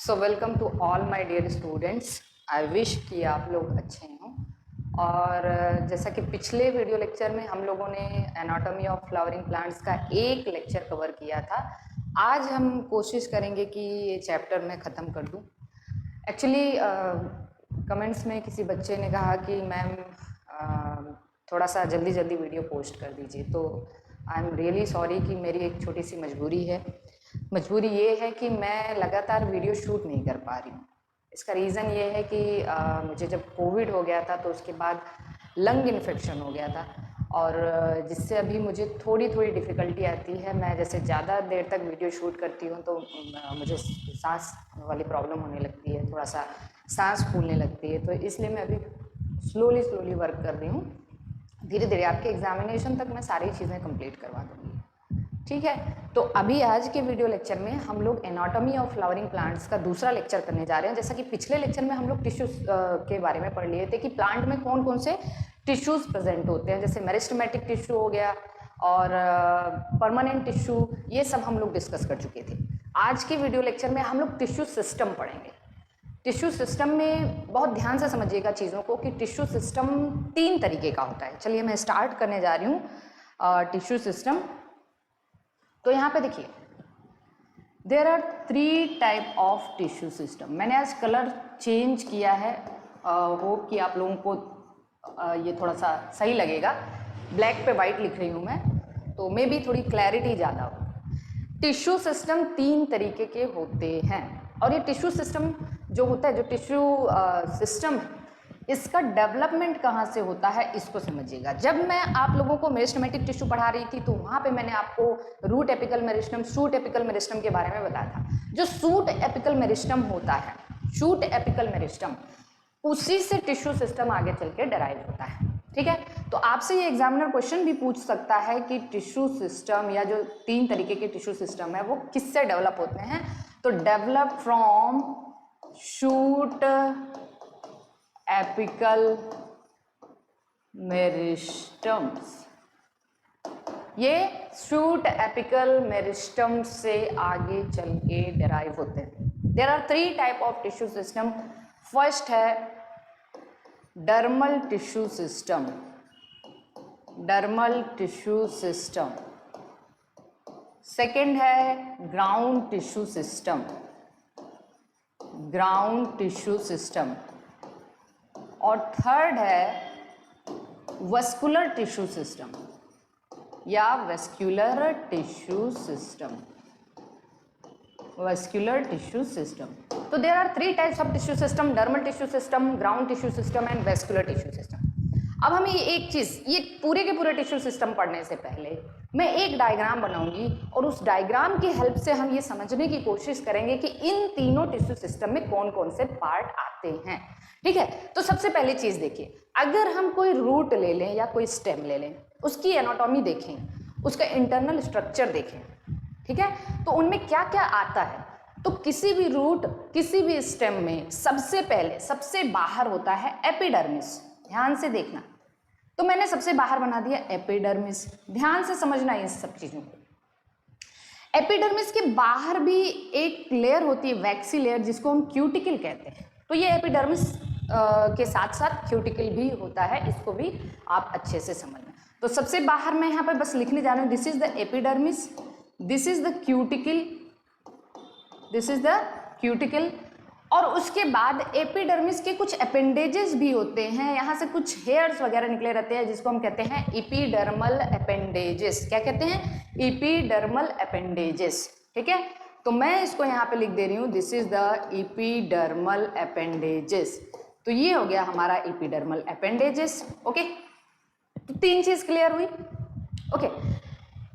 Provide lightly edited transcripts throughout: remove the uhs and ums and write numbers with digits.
So welcome to all my dear students. I wish कि आप लोग अच्छे हों। और जैसा कि पिछले वीडियो लेक्चर में हम लोगों ने एनाटॉमी ऑफ फ्लावरिंग प्लांट्स का एक लेक्चर कवर किया था, आज हम कोशिश करेंगे कि ये चैप्टर मैं ख़त्म कर दूं। एक्चुअली कमेंट्स में किसी बच्चे ने कहा कि मैम थोड़ा सा जल्दी जल्दी वीडियो पोस्ट कर दीजिए, तो आई एम रियली सॉरी कि मेरी एक छोटी सी मजबूरी है। मजबूरी ये है कि मैं लगातार वीडियो शूट नहीं कर पा रही हूँ। इसका रीज़न ये है कि मुझे जब कोविड हो गया था तो उसके बाद लंग इन्फेक्शन हो गया था, और जिससे अभी मुझे थोड़ी थोड़ी डिफ़िकल्टी आती है। मैं जैसे ज़्यादा देर तक वीडियो शूट करती हूँ तो मुझे सांस वाली प्रॉब्लम होने लगती है, थोड़ा सा सांस फूलने लगती है। तो इसलिए मैं अभी स्लोली वर्क कर रही हूँ। धीरे धीरे आपके एग्जामिनेशन तक मैं सारी चीज़ें कंप्लीट करवा दूँगी, ठीक है। तो अभी आज के वीडियो लेक्चर में हम लोग एनाटॉमी ऑफ फ्लावरिंग प्लांट्स का दूसरा लेक्चर करने जा रहे हैं। जैसा कि पिछले लेक्चर में हम लोग टिश्यूज के बारे में पढ़ लिए थे कि प्लांट में कौन कौन से टिश्यूज प्रेजेंट होते हैं, जैसे मेरिस्टेमेटिक टिश्यू हो गया और परमानेंट टिश्यू, ये सब हम लोग डिस्कस कर चुके थे। आज के वीडियो लेक्चर में हम लोग टिश्यू सिस्टम पढ़ेंगे। टिश्यू सिस्टम में बहुत ध्यान से समझिएगा चीज़ों को कि टिश्यू सिस्टम 3 तरीके का होता है। चलिए मैं स्टार्ट करने जा रही हूँ टिश्यू सिस्टम। तो यहाँ पे देखिए, there are 3 type of tissue system. मैंने आज कलर चेंज किया है, होप कि आप लोगों को ये थोड़ा सा सही लगेगा। ब्लैक पे वाइट लिख रही हूँ मैं, तो मे भी थोड़ी क्लैरिटी ज़्यादा हो। टिश्यू सिस्टम 3 तरीके के होते हैं, और ये टिश्यू सिस्टम जो होता है, जो टिश्यू सिस्टम है, इसका डेवलपमेंट कहाँ से होता है इसको समझिएगा। जब मैं आप लोगों को मेरिस्टेमेटिक टिश्यू पढ़ा रही थी तो वहाँ पे मैंने आपको root apical meristem, shoot apical meristem के बारे में बताया था। जो शूट एपिकल मेरिस्टम होता है, शूट एपिकल मेरिस्टम, उसी से टिश्यू सिस्टम आगे चल के डराइव होता है, ठीक है। तो आपसे ये एग्जामिनर क्वेश्चन भी पूछ सकता है कि टिश्यू सिस्टम या जो 3 तरीके के टिश्यू सिस्टम है वो किससे डेवलप होते हैं। तो develop from shoot apical meristems. ये शूट एपिकल मेरिस्टम से आगे चल के डेराइव होते हैं। There are 3 type of tissue system. First है dermal tissue system, dermal tissue system. Second है ground tissue system, ground tissue system. और थर्ड है वस्कुलर टिश्यू सिस्टम या vascular tissue system, vascular tissue system. तो there are 3 types of tissue system, dermal tissue system, ground tissue system and vascular tissue system. अब हमें एक चीज़, ये पूरे के पूरे टिश्यू सिस्टम पढ़ने से पहले मैं एक डायग्राम बनाऊंगी, और उस डायग्राम की हेल्प से हम ये समझने की कोशिश करेंगे कि इन तीनों टिश्यू सिस्टम में कौन कौन से पार्ट आते हैं, ठीक है। तो सबसे पहली चीज़ देखिए, अगर हम कोई रूट ले लें या कोई स्टेम ले लें, उसकी एनाटॉमी देखें, उसका इंटरनल स्ट्रक्चर देखें, ठीक है, तो उनमें क्या क्या आता है। तो किसी भी रूट, किसी भी स्टेम में सबसे पहले, सबसे बाहर होता है एपिडर्मिस। ध्यान से देखना, तो मैंने सबसे बाहर बना दिया एपिडर्मिस। ध्यान से समझना इन सब चीजों को। एपिडर्मिस के बाहर भी एक लेयर होती है, वैक्सी लेयर, जिसको हम क्यूटिकल कहते हैं। तो ये एपिडर्मिस के साथ साथ क्यूटिकल भी होता है, इसको भी आप अच्छे से समझना। तो सबसे बाहर मैं यहाँ पर बस लिखने जा रही हूँ, this is the epidermis, this is the cuticle, this is the cuticle. और उसके बाद एपिडर्मिस के कुछ अपेंडेजेस भी होते हैं, यहाँ से कुछ हेयर्स वगैरह निकले रहते हैं, जिसको हम कहते हैं एपिडर्मल अपेंडेजेस। क्या कहते हैं? एपिडर्मल अपेंडेजेस, ठीक है। तो मैं इसको यहाँ पे लिख दे रही हूँ, this is the epidermal appendages. तो ये हो गया हमारा एपिडर्मल अपेंडेजेस, ओके। तो 3 चीज क्लियर हुई, ओके।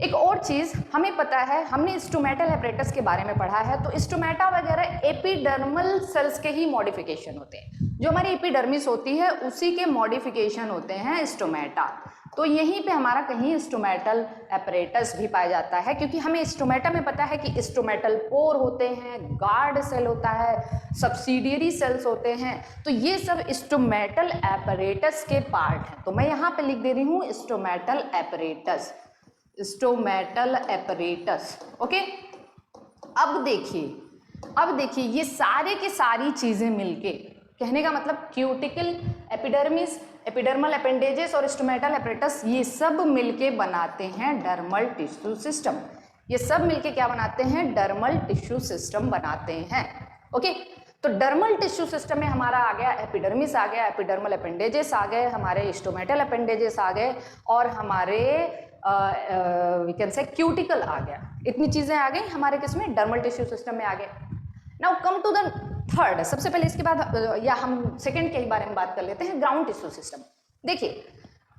एक और चीज हमें पता है, हमने स्टोमेटल एपरेटस के बारे में पढ़ा है। तो स्टोमेटा वगैरह एपिडर्मल सेल्स के ही मॉडिफिकेशन होते हैं। जो हमारी एपिडर्मिस होती है उसी के मॉडिफिकेशन होते हैं स्टोमेटा। तो यहीं पे हमारा कहीं स्टोमेटल एपरेटस भी पाया जाता है, क्योंकि हमें स्टोमेटा में पता है कि स्टोमेटल पोर होते हैं, गार्ड सेल होता है, सब्सिडियरी सेल्स होते हैं। तो ये सब स्टोमेटल एपरेटस के पार्ट हैं। तो मैं यहाँ पे लिख दे रही हूँ stomatal apparatus, stomatal apparatus, okay. अब देखिए, अब देखिए ये सारे के सारी चीजें मिलके, कहने का मतलब क्यूटिकल, एपिडर्मिस, एपिडर्मल अपेंडेजेस और स्टोमेटल एपरेटस, ये सब मिलके बनाते हैं डर्मल टिश्यू सिस्टम। ये सब मिलके क्या बनाते हैं? डर्मल टिश्यू सिस्टम बनाते हैं। ओके, तो डर्मल टिश्यू सिस्टम में हमारा आ गया एपिडर्मिस, आ गया एपिडर्मल अपेंडेजेस, आ गए हमारे स्टोमेटल अपेंडेजेस, आ गए और हमारे वी कैन से क्यूटिकल आ गया। इतनी चीजें आ गई हमारे किसमें? डर्मल टिश्यू सिस्टम में आ गए। Now come to the third, सबसे पहले इसके बाद या हम सेकंड के ही बारे में बात कर लेते हैं, ग्राउंड टिश्यू सिस्टम। देखिए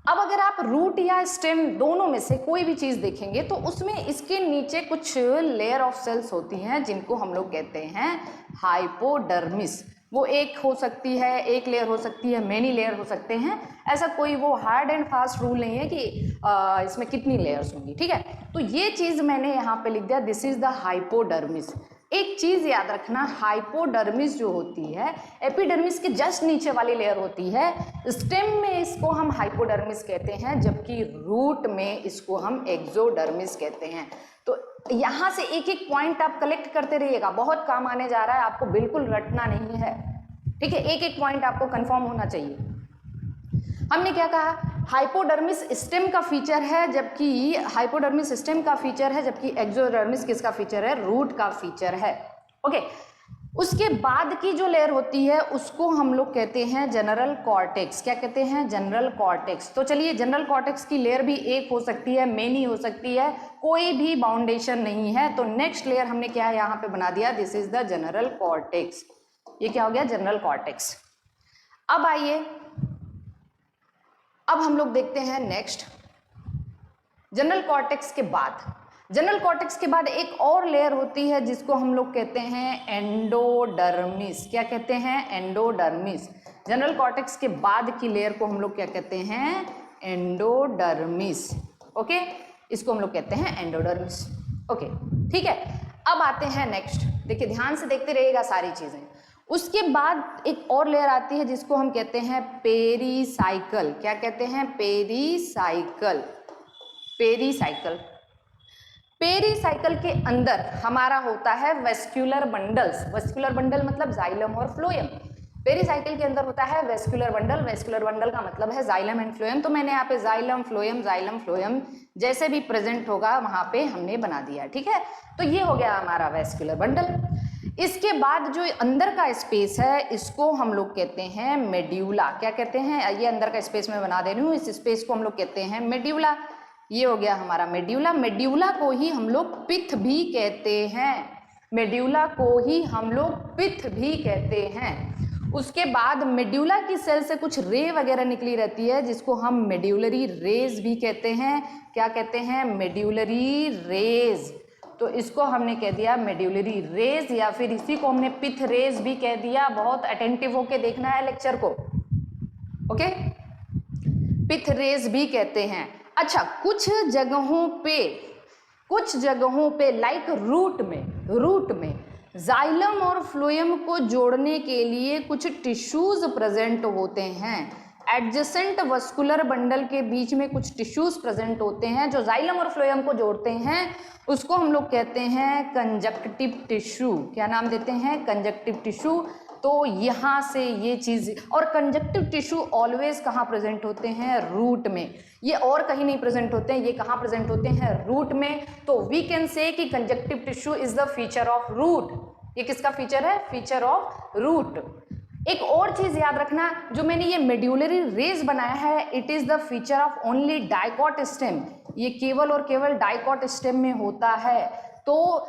अब अगर आप रूट या स्टेम दोनों में से कोई भी चीज देखेंगे तो उसमें इसके नीचे कुछ लेयर ऑफ सेल्स होती हैं जिनको हम लोग कहते हैं हाइपोडर्मिस। वो एक हो सकती है, एक लेयर हो सकती है, मेनी लेयर हो सकते हैं। ऐसा कोई वो हार्ड एंड फास्ट रूल नहीं है कि इसमें कितनी लेयर्स होंगी, ठीक है। तो ये चीज मैंने यहाँ पे लिख दिया, दिस इज द हाइपोडर्मिस। एक चीज याद रखना, हाइपोडर्मिस जो होती है एपिडर्मिस के जस्ट नीचे वाली लेयर होती है। स्टेम में इसको हम हाइपोडर्मिस कहते हैं, जबकि रूट में इसको हम एक्सोडर्मिस कहते हैं। तो यहां से एक एक पॉइंट आप कलेक्ट करते रहिएगा, बहुत काम आने जा रहा है, आपको बिल्कुल रटना नहीं है, ठीक है। एक एक पॉइंट आपको कंफर्म होना चाहिए। हमने क्या कहा? हाइपोडर्मिस स्टेम का फीचर है, जबकि हाइपोडर्मिस स्टेम का फीचर है, जबकि एक्सोडर्मिस किसका फीचर है? रूट का फीचर है। ओके, उसके बाद की जो लेयर होती है उसको हम लोग कहते हैं जनरल कॉर्टेक्स। क्या कहते हैं? General cortex. तो चलिए, जनरल कॉर्टेक्स की लेयर भी एक हो सकती है, मेनी हो सकती है, कोई भी बाउंडेशन नहीं है। तो नेक्स्ट लेयर हमने क्या यहाँ पे बना दिया, this is the general cortex. ये क्या हो गया? General cortex. अब आइए, अब हम लोग देखते हैं नेक्स्ट जनरल कॉर्टेक्स के बाद। जनरल कॉर्टेक्स के बाद एक और लेयर होती है जिसको हम लोग कहते हैं एंडोडर्मिस। क्या कहते हैं? एंडोडर्मिस। जनरल कॉर्टेक्स के बाद की लेयर को हम लोग क्या कहते हैं? एंडोडर्मिस। ओके, इसको हम लोग कहते हैं एंडोडर्मिस। ओके, ठीक है। अब आते हैं नेक्स्ट, देखिए ध्यान से देखते रहिएगा सारी चीजें। उसके बाद एक और लेयर आती है जिसको हम कहते हैं पेरीसाइकल। क्या कहते हैं? पेरीसाइकल। पेरीसाइकल। पेरीसाइकल के अंदर हमारा होता है वेस्क्यूलर बंडल्स। वेस्क्यूलर बंडल मतलब जाइलम और फ्लोएम। पेरीसाइकल के अंदर होता है वेस्क्यूलर बंडल। वेस्क्यूलर बंडल का मतलब है जाइलम एंड फ्लोएम। तो मैंने यहाँ पे जाइलम फ्लोएम जैसे भी प्रेजेंट होगा वहां पे हमने बना दिया, ठीक है। तो ये हो गया हमारा वेस्क्यूलर बंडल। इसके बाद जो अंदर का स्पेस है इसको हम लोग कहते हैं मेड्यूला। क्या कहते हैं? ये अंदर का स्पेस मैं बना दे रही हूँ, इस स्पेस को हम लोग कहते हैं मेड्यूला। ये हो गया हमारा मेड्यूला। मेड्यूला को ही हम लोग पिथ भी कहते हैं। मेड्यूला को ही हम लोग पिथ भी कहते हैं। उसके बाद मेड्यूला की सेल से कुछ रे वगैरह निकली रहती है जिसको हम मेड्यूलरी रेज भी कहते हैं। क्या कहते हैं? Medullary rays. तो इसको हमने कह दिया मेड्यूलरी रेज, या फिर इसी को हमने पिथ रेज भी कह दिया। बहुत अटेंटिव होके देखना है लेक्चर को, ओके। पिथ रेज भी कहते हैं। अच्छा, कुछ जगहों पे लाइक रूट में जाइलम और फ्लोएम को जोड़ने के लिए कुछ टिश्यूज प्रेजेंट होते हैं। एडजेसेंट वस्कुलर बंडल के बीच में कुछ टिश्यूज प्रेजेंट होते हैं जो जाइलम और फ्लोएम को जोड़ते हैं। उसको हम लोग कहते हैं कंजक्टिव टिश्यू। क्या नाम देते हैं? Conjunctive tissue. तो यहाँ से ये चीज, और कंजक्टिव टिश्यू ऑलवेज कहाँ प्रेजेंट होते हैं? रूट में। ये और कहीं नहीं प्रेजेंट होते हैं, ये कहाँ प्रेजेंट होते हैं? रूट में। तो वी कैन से कि conjunctive tissue is the feature of root. ये किसका फीचर है? Feature of root. एक और चीज याद रखना, जो मैंने ये मेड्यूलरी रेज बनाया है, it is the feature of only dicot stem. ये केवल और केवल डाइकॉट स्टेम में होता है। तो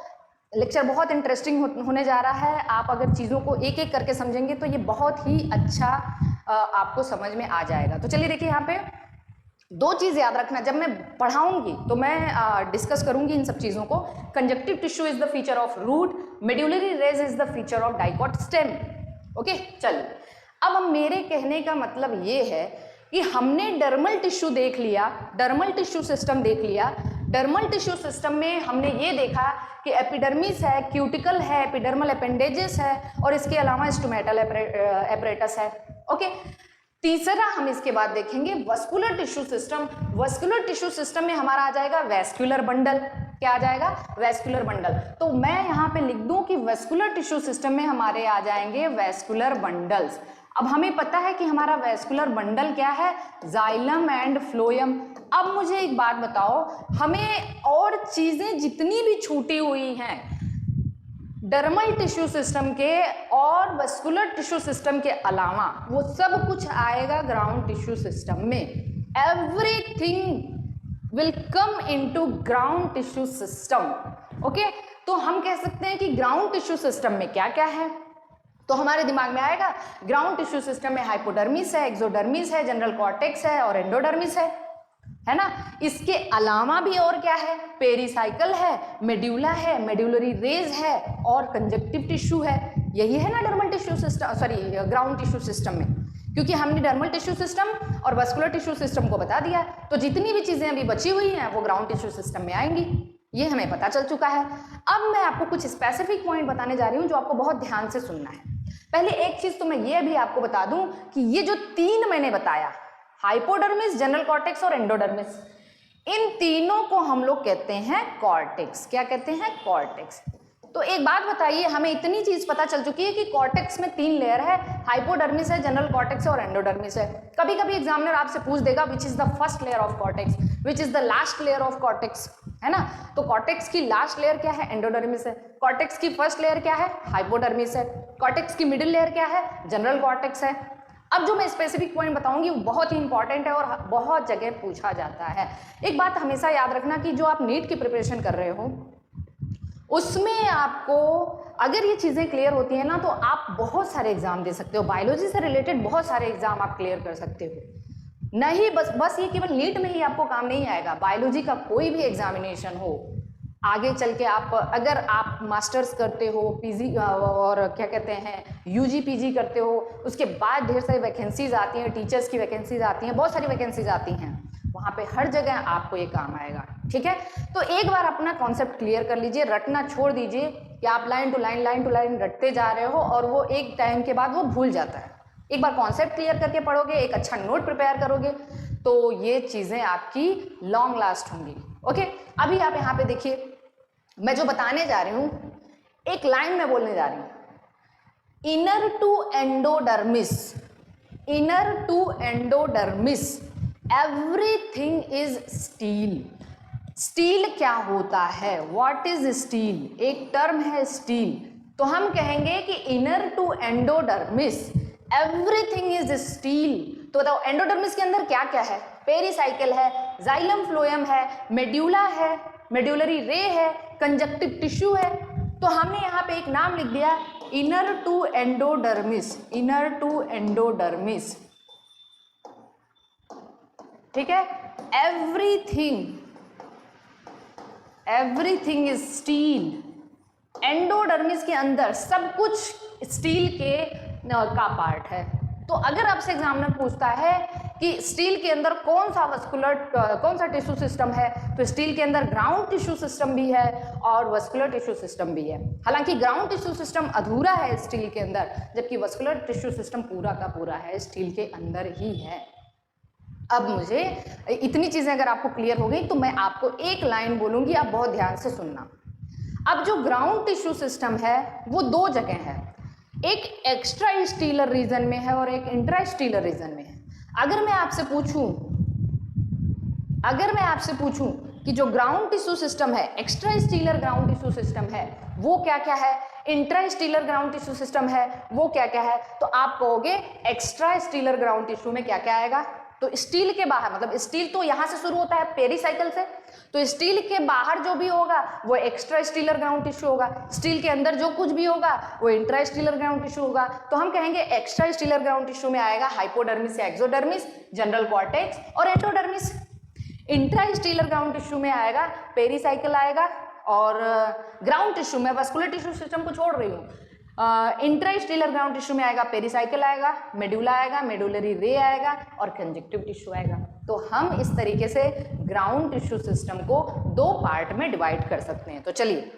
लेक्चर बहुत इंटरेस्टिंग होने जा रहा है। आप अगर चीज़ों को एक एक करके समझेंगे तो ये बहुत ही अच्छा आपको समझ में आ जाएगा। तो चलिए देखिए, यहाँ पे दो चीज़ याद रखना, जब मैं पढ़ाऊंगी तो मैं डिस्कस करूंगी इन सब चीज़ों को। Conjunctive tissue is the feature of root, medullary rays is the feature of dicot stem. Okay, चलिए अब मेरे कहने का मतलब ये है कि हमने डर्मल टिश्यू देख लिया, डर्मल टिश्यू सिस्टम देख लिया। डर्मल टिश्यू सिस्टम में हमने ये देखा कि एपिडर्मिस है, क्यूटिकल है, एपिडर्मल अपेंडेजेस है और इसके अलावा स्टोमेटल एपरेटस है। ओके, तीसरा हम इसके बाद देखेंगे vascular tissue system. Vascular tissue system में हमारा आ जाएगा वैस्कुलर बंडल। क्या आ जाएगा? Vascular bundle. तो मैं यहाँ पे लिख दूं कि वस्कुलर टिश्यू सिस्टम में हमारे आ जाएंगे वैस्कुलर बंडल्स। अब हमें पता है कि हमारा वैस्कुलर बंडल क्या है? Xylem and phloem. अब मुझे एक बात बताओ, हमें और चीजें जितनी भी छूटी हुई हैं डर्मल टिश्यू सिस्टम के और वस्कुलर टिश्यू सिस्टम के अलावा, वो सब कुछ आएगा ग्राउंड टिश्यू सिस्टम में। Everything will come into ground tissue system. Okay, तो हम कह सकते हैं कि ग्राउंड टिश्यू सिस्टम में क्या क्या है, तो हमारे दिमाग में आएगा ग्राउंड टिश्यू सिस्टम में हाइपोडर्मिस है, एक्सोडर्मिस है, जनरल कॉर्टेक्स है और एंडोडर्मिस है ना। इसके अलावा भी और क्या है? पेरिसाइकल है, मेड्यूला है, मेड्यूलरी रेज है और कंजक्टिव टिश्यू है। यही है ना dermal tissue system, sorry ground tissue system में, क्योंकि हमने डर्मल टिश्यू सिस्टम और वस्कुलर टिश्यू सिस्टम को बता दिया, तो जितनी भी चीजें अभी बची हुई हैं वो ग्राउंड टिश्यू सिस्टम में आएंगी, ये हमें पता चल चुका है। अब मैं आपको कुछ स्पेसिफिक पॉइंट बताने जा रही हूँ जो आपको बहुत ध्यान से सुनना है। पहले एक चीज तो मैं ये भी आपको बता दूं कि ये जो तीन मैंने बताया, हाइपोडर्मिस, जनरल कॉर्टेक्स और एंडोडर्मिस, इन तीनों को हम लोग कहते हैं कॉर्टेक्स। क्या कहते हैं? कॉर्टेक्स। तो एक बात बताइए, हमें इतनी चीज पता चल चुकी है कि कॉर्टेक्स में तीन लेयर है, हाइपोडर्मिस है, जनरल कॉर्टेक्स और एंडोडर्मिस है। कभी कभी एग्जामिनर आपसे पूछ देगा which is the first layer of cortex, which is the last layer of cortex, है ना। तो कॉर्टेक्स की लास्ट लेयर क्या है? एंडोडर्मिस है। कॉर्टेक्स की फर्स्ट लेयर क्या है? हाइपोडर्मिस है। कॉर्टेक्स की मिडिल लेयर क्या है? जनरल कॉर्टेक्स है। अब जो मैं स्पेसिफिक पॉइंट बताऊंगी वो बहुत ही इंपॉर्टेंट है और बहुत जगह पूछा जाता है। एक बात हमेशा याद रखना कि जो आप नीट की प्रिपरेशन कर रहे हो उसमें आपको अगर ये चीज़ें क्लियर होती हैं ना, तो आप बहुत सारे एग्जाम दे सकते हो। बायोलॉजी से रिलेटेड बहुत सारे एग्जाम आप क्लियर कर सकते हो। नहीं बस ये केवल नीट में ही आपको काम नहीं आएगा, बायोलॉजी का कोई भी एग्जामिनेशन हो, आगे चल के आप अगर आप मास्टर्स करते हो, पीजी और क्या कहते हैं यूजी पीजी करते हो, उसके बाद ढेर सारी वैकेंसीज आती हैं, टीचर्स की वैकेंसीज आती हैं, बहुत सारी वैकेंसीज आती हैं, वहाँ पे हर जगह आपको ये काम आएगा। ठीक है, तो एक बार अपना कॉन्सेप्ट क्लियर कर लीजिए, रटना छोड़ दीजिए कि आप लाइन टू लाइन रटते जा रहे हो और वो एक टाइम के बाद वो भूल जाता है। एक बार कॉन्सेप्ट क्लियर करके पढ़ोगे, एक अच्छा नोट प्रिपेयर करोगे, तो ये चीज़ें आपकी लॉन्ग लास्ट होंगी। ओके, अभी आप यहाँ पे देखिए, मैं जो बताने जा रही हूँ एक लाइन में बोलने जा रही हूँ, inner to endodermis, inner to endodermis everything is stele. Stele क्या होता है? What is stele? एक टर्म है स्टील। तो हम कहेंगे कि inner to endodermis everything is stele. तो बताओ एंडोडर्मिस के अंदर क्या क्या है? पेरिसाइकिल है, जाइलम फ्लोएम है, मेड्यूला है, मेड्यूलरी रे है, कंजक्टिव टिश्यू है। तो हमने यहाँ पे एक नाम लिख दिया inner to endodermis, inner to endodermis. ठीक है, एवरीथिंग इज स्टील। एंडोडर्मिस के अंदर सब कुछ स्टील के का पार्ट है। तो अगर आपसे एग्जामिनर पूछता है कि स्टील के अंदर कौन सा टिश्यू सिस्टम है, तो स्टील के अंदर ग्राउंड टिश्यू सिस्टम भी है और वस्कुलर टिश्यू सिस्टम भी है। हालांकि ग्राउंड टिश्यू सिस्टम अधूरा है स्टील के अंदर, जबकि वस्कुलर टिश्यू सिस्टम पूरा का पूरा है, स्टील के अंदर ही है। अब मुझे इतनी चीजें अगर आपको क्लियर हो गई तो मैं आपको एक लाइन बोलूंगी, आप बहुत ध्यान से सुनना। अब जो ग्राउंड टिश्यू सिस्टम है वो दो जगह है, एक एक्स्ट्रा स्टीलर रीजन में है और एक इंट्रा स्टीलर रीजन में है। अगर मैं आपसे पूछूं कि जो ग्राउंड टिश्यू सिस्टम है, extra stelar ground tissue system है, वो क्या क्या है, intra stealer ground tissue system है, वो क्या क्या है, तो आप कहोगे एक्स्ट्रा स्टीलर ग्राउंड टिश्यू में क्या क्या आएगा। तो स्टील के बाहर, मतलब स्टील तो यहां से शुरू होता है पेरिसाइकिल से, तो स्टील के बाहर जो भी होगा वो एक्स्ट्रा स्टीलर ग्राउंड टिश्यू होगा, स्टील के अंदर जो कुछ भी होगा वो इंट्रा स्टीलर ग्राउंड टिश्यू होगा। तो हम कहेंगे एक्स्ट्रा स्टीलर ग्राउंड टिश्यू में आएगा हाइपोडर्मिस या एक्सोडर्मिस, जनरल कॉर्टेक्स और endodermis. Intra stealer ground tissue में आएगा पेरिसाइकिल आएगा, और ग्राउंड टिश्यू में वस्कुलर टिश्यू सिस्टम को छोड़ रही हूँ, इंट्रा स्टीलर ग्राउंड टिश्यू में आएगा पेरिसाइकिल आएगा, मेड्यूला आएगा, मेडुलरी रे आएगा और कंजक्टिव टिश्यू आएगा। तो हम इस तरीके से ग्राउंड टिश्यू सिस्टम को दो पार्ट में डिवाइड कर सकते हैं। तो चलिए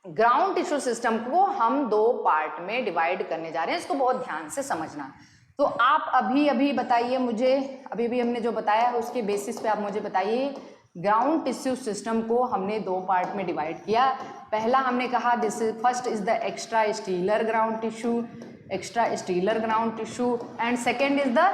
ग्राउंड टिश्यू सिस्टम को हम दो पार्ट में डिवाइड करने जा रहे हैं, इसको बहुत ध्यान से समझना। तो आप अभी अभी बताइए मुझे, अभी भी हमने जो बताया है उसके बेसिस पे आप मुझे बताइए। ग्राउंड टिश्यू सिस्टम को हमने दो पार्ट में डिवाइड किया। पहला हमने कहा this is first is the extra stelar ground tissue, extra stelar ground tissue, and second is the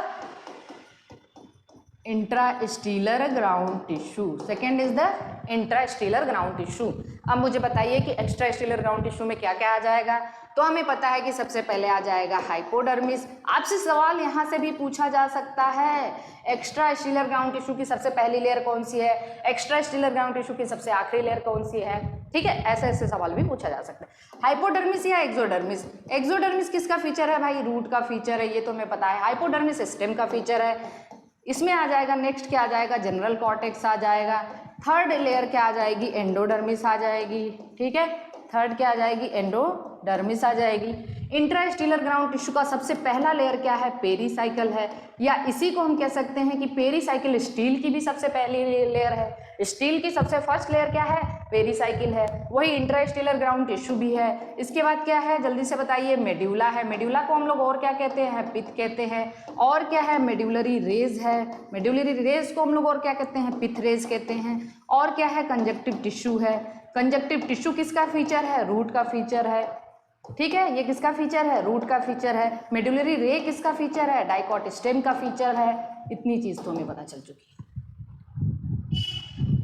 intrastelar ground tissue, second is the intrastelar ground tissue. अब मुझे बताइए कि एक्स्ट्रास्टीलर ग्राउंड टिश्यू में क्या क्या आ जाएगा। तो हमें पता है कि सबसे पहले आ जाएगा हाइपोडर्मिस। आपसे सवाल यहाँ से भी पूछा जा सकता है, एक्स्ट्रास्टीलर ग्राउंड टिश्यू की सबसे पहली लेयर कौन सी है, एक्स्ट्रास्टीलर ग्राउंड टिश्यू की सबसे आखिरी लेयर कौन सी है, ठीक है, ऐसे ऐसे सवाल भी पूछा जा सकता है। हाइपोडर्मिस या एक्सोडर्मिस, एक्सोडर्मिस किसका फीचर है भाई, रूट का फीचर है, ये तो हमें पता है। हाइपोडर्मिस स्टेम का फीचर है। इसमें आ जाएगा नेक्स्ट क्या आ जाएगा, जनरल कॉर्टेक्स आ जाएगा। थर्ड लेयर क्या आ जाएगी, एंडोडर्मिस आ जाएगी, ठीक है, थर्ड क्या आ जाएगी, एंडोडर्मिस आ जाएगी। इंट्रास्टीलर ग्राउंड टिश्यू का सबसे पहला लेयर क्या है, पेरीसाइकिल है, या इसी को हम कह सकते हैं कि पेरीसाइकिल स्टील की भी सबसे पहली लेयर है। स्टील की सबसे फर्स्ट लेयर क्या है, पेरीसाइकिल है, वही इंट्रास्टीलर ग्राउंड टिश्यू भी है। इसके बाद क्या है, जल्दी से बताइए, मेड्यूला है। मेड्यूला को हम लोग और क्या कहते हैं, पिथ कहते हैं। और क्या है, मेड्यूलरी रेज है, मेड्यूलरी रेज को हम लोग और क्या कहते हैं, पिथ रेज कहते हैं। और क्या है, कंजक्टिव टिश्यू है। कंजक्टिव टिश्यू किसका फीचर है, रूट का फीचर है, ठीक है, ये किसका फीचर है, रूट का फीचर है। मेड्यूलरी रे किसका फीचर है, डाइकॉट स्टेम का फीचर है। इतनी चीज तो हमें पता चल चुकी है,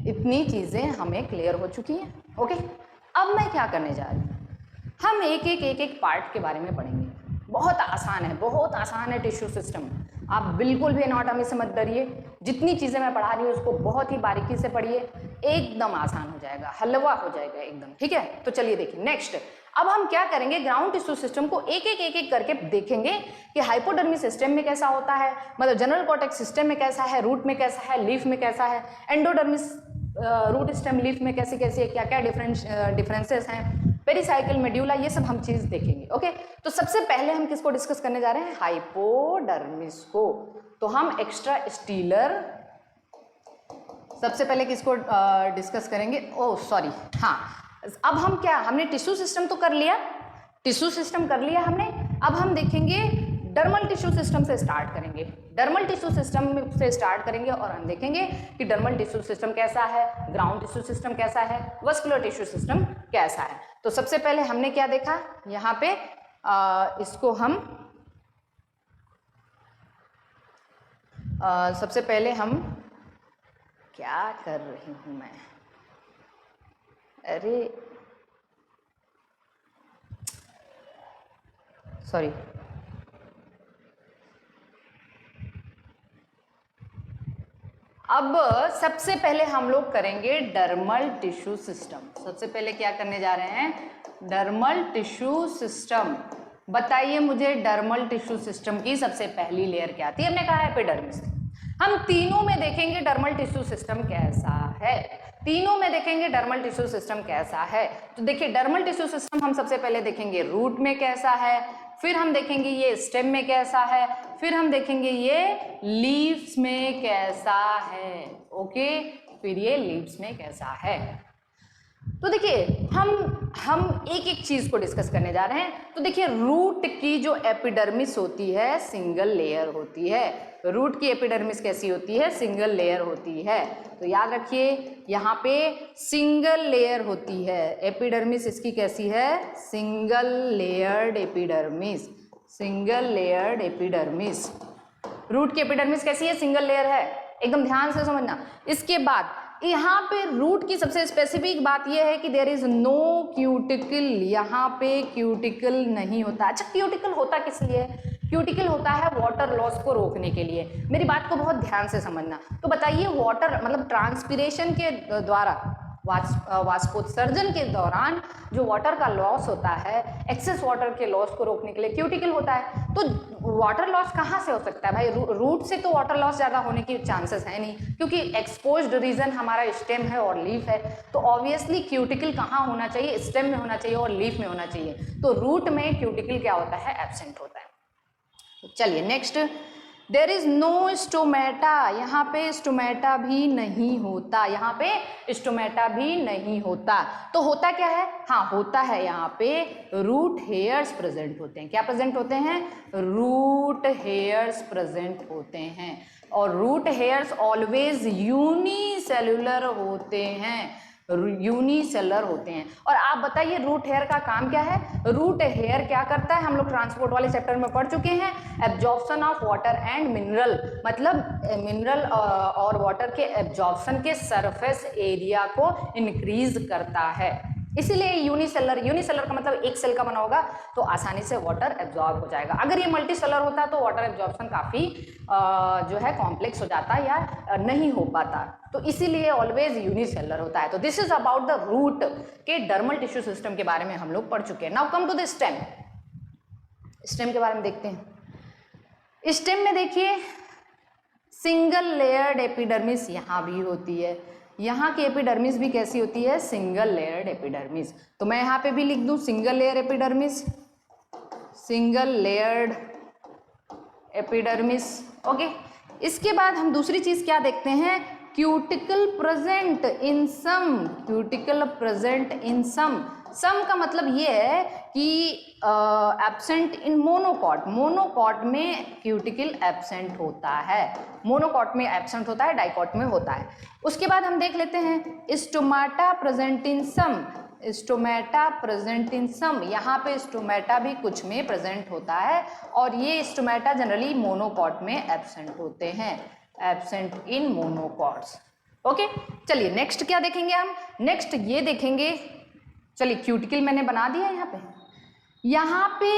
इतनी चीजें हमें क्लियर हो चुकी हैं। ओके, अब मैं क्या करने जा रही हूँ, हम एक एक पार्ट के बारे में पढ़ेंगे। बहुत आसान है, बहुत आसान है टिश्यू सिस्टम। आप बिल्कुल भी एनाटॉमी से मत डरिए, जितनी चीज़ें मैं पढ़ा रही हूँ उसको बहुत ही बारीकी से पढ़िए, एकदम आसान हो जाएगा, हलवा हो जाएगा एकदम, ठीक है। तो चलिए देखिए नेक्स्ट, अब हम क्या करेंगे, ग्राउंड टिश्यू सिस्टम को एक एक करके देखेंगे कि हाइपोडर्मिस सिस्टम में कैसा होता है, मतलब जनरल कॉर्टेक्स सिस्टम में कैसा है, रूट में कैसा है, लीफ में कैसा है, एंडोडर्मिस रूट स्टेम लीफ में कैसी कैसी है, क्या क्या डिफरेंसेस हैं, पेरीसाइकिल, मेड्यूला, ये सब हम चीज देखेंगे। ओके, तो सबसे पहले हम किसको डिस्कस करने जा रहे हैं, हाइपोडर्मिस को। तो हम एक्स्ट्रा स्टीलर सबसे पहले किसको डिस्कस करेंगे, ओह सॉरी, हाँ, अब हम क्या, हमने टिश्यू सिस्टम तो कर लिया, टिश्यू सिस्टम कर लिया हमने। अब हम देखेंगे डर्मल टिश्यू सिस्टम से स्टार्ट करेंगे, डर्मल टिश्यू सिस्टम से स्टार्ट करेंगे और हम देखेंगे कि डर्मल टिश्यू सिस्टम कैसा है, ग्राउंड टिश्यू सिस्टम कैसा है, वस्कुलर टिश्यू सिस्टम कैसा है। तो सबसे पहले हमने क्या देखा यहाँ पे, इसको हम सबसे पहले हम क्या कर रही हूँ मैं, अरे सॉरी, अब सबसे पहले हम लोग करेंगे डर्मल टिश्यू सिस्टम। सबसे पहले क्या करने जा रहे हैं, डर्मल टिश्यू सिस्टम। बताइए मुझे डर्मल टिश्यू सिस्टम की सबसे पहली लेयर क्या आती है, हमने कहा एपिडर्मिस। हम तीनों में देखेंगे डर्मल टिश्यू सिस्टम कैसा है, तीनों में देखेंगे डर्मल टिश्यू सिस्टम कैसा है। तो देखिए डर्मल टिश्यू सिस्टम हम सबसे पहले देखेंगे रूट में कैसा है, फिर हम देखेंगे ये स्टेम में कैसा है, फिर हम देखेंगे ये लीव्स में कैसा है, ओके, फिर ये लीव्स में कैसा है। तो देखिए हम एक एक चीज को डिस्कस करने जा रहे हैं। तो देखिए रूट की जो एपिडर्मिस होती है सिंगल लेयर होती है, रूट की एपिडर्मिस कैसी होती है, सिंगल लेयर होती है। तो याद रखिए यहाँ पे सिंगल लेयर होती है, एपिडर्मिस इसकी कैसी है, single layered epidermis, single layered epidermis. Root की एपिडर्मिस कैसी है, सिंगल लेयर है, एकदम ध्यान से समझना। इसके बाद यहाँ पे रूट की सबसे स्पेसिफिक बात यह है कि देयर इज नो क्यूटिकल, यहाँ पे क्यूटिकल नहीं होता। अच्छा क्यूटिकल होता किस लिए, क्यूटिकल होता है वाटर लॉस को रोकने के लिए। मेरी बात को बहुत ध्यान से समझना। तो बताइए वाटर मतलब ट्रांसपिरेशन के द्वारा, वाष्पोत्सर्जन के दौरान जो वाटर का लॉस होता है, एक्सेस वाटर के लॉस को रोकने के लिए क्यूटिकल होता है। तो वाटर लॉस कहाँ से हो सकता है भाई, रूट से तो वाटर लॉस ज़्यादा होने की चांसेस है नहीं, क्योंकि एक्सपोज्ड रीजन हमारा स्टेम है और लीफ है। तो ऑब्वियसली क्यूटिकल कहाँ होना चाहिए, स्टेम में होना चाहिए और लीफ में होना चाहिए। तो रूट में क्यूटिकल क्या होता है, एब्सेंट होता है। तो चलिए next, there is no stomata, यहाँ पे स्टोमेटा भी नहीं होता, यहाँ पे स्टोमेटा भी नहीं होता। तो होता क्या है, हाँ होता है यहाँ पे रूट हेयर्स प्रेजेंट होते हैं। क्या प्रेजेंट होते हैं, रूट हेयर्स प्रेजेंट होते हैं। और रूट हेयर्स ऑलवेज यूनिसेलुलर होते हैं, यूनिसेलर होते हैं। और आप बताइए रूट हेयर का काम क्या है, रूट हेयर क्या करता है, हम लोग ट्रांसपोर्ट वाले चैप्टर में पढ़ चुके हैं, absorption of water and mineral, मतलब मिनरल और वाटर के एब्जॉर्प्शन के सरफेस एरिया को इंक्रीज करता है। इसीलिए यूनिसेलर, यूनिसेलर का मतलब एक सेल का बना होगा तो आसानी से वाटर एब्जॉर्ब हो जाएगा। अगर ये मल्टी सेलर होता तो वाटर एब्जॉर्प्शन काफ़ी जो है कॉम्प्लेक्स हो जाता या नहीं हो पाता, तो इसीलिए ऑलवेज यूनिसेलर होता है। तो this is about the root के डर्मल टिश्यू सिस्टम के बारे में हम लोग पढ़ चुके हैं। Now come to the stem, stem के बारे में देखते हैं। स्टेम में देखिए सिंगल लेयर्ड एपिडर्मिस यहाँ भी होती है, यहाँ की एपिडर्मिस भी कैसी होती है, सिंगल लेयर्ड एपिडर्मिस। तो मैं यहाँ पे भी लिख दूं single layer epidermis, single layered epidermis. Okay, इसके बाद हम दूसरी चीज क्या देखते हैं, cuticle present in some, cuticle present in some. Some का मतलब ये है कि एब्सेंट इन मोनोकॉट, मोनोकॉट में क्यूटिकल एब्सेंट होता है, मोनोकॉट में एब्सेंट होता है, डाइकॉट में होता है। उसके बाद हम देख लेते हैं stomata present in some, stomata present in some, यहाँ पे स्टोमेटा भी कुछ में प्रेजेंट होता है और ये स्टोमेटा जनरली मोनोकॉट में एब्सेंट होते हैं, एब्सेंट इन मोनोकॉट्स। ओके, चलिए नेक्स्ट क्या देखेंगे हम, नेक्स्ट ये देखेंगे, चलिए क्यूटिकल मैंने बना दिया यहाँ पे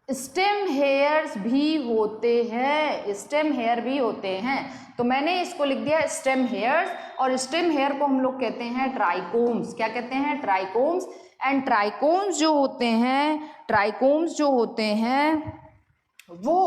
स्टेम हेयर्स भी होते हैं, स्टेम हेयर भी होते हैं, तो मैंने इसको लिख दिया स्टेम हेयर्स। और स्टेम हेयर को हम लोग कहते हैं ट्राइकोम्स, क्या कहते हैं, ट्राइकोम्स। एंड ट्राइकोम्स जो होते हैं, ट्राइकोम्स जो होते हैं वो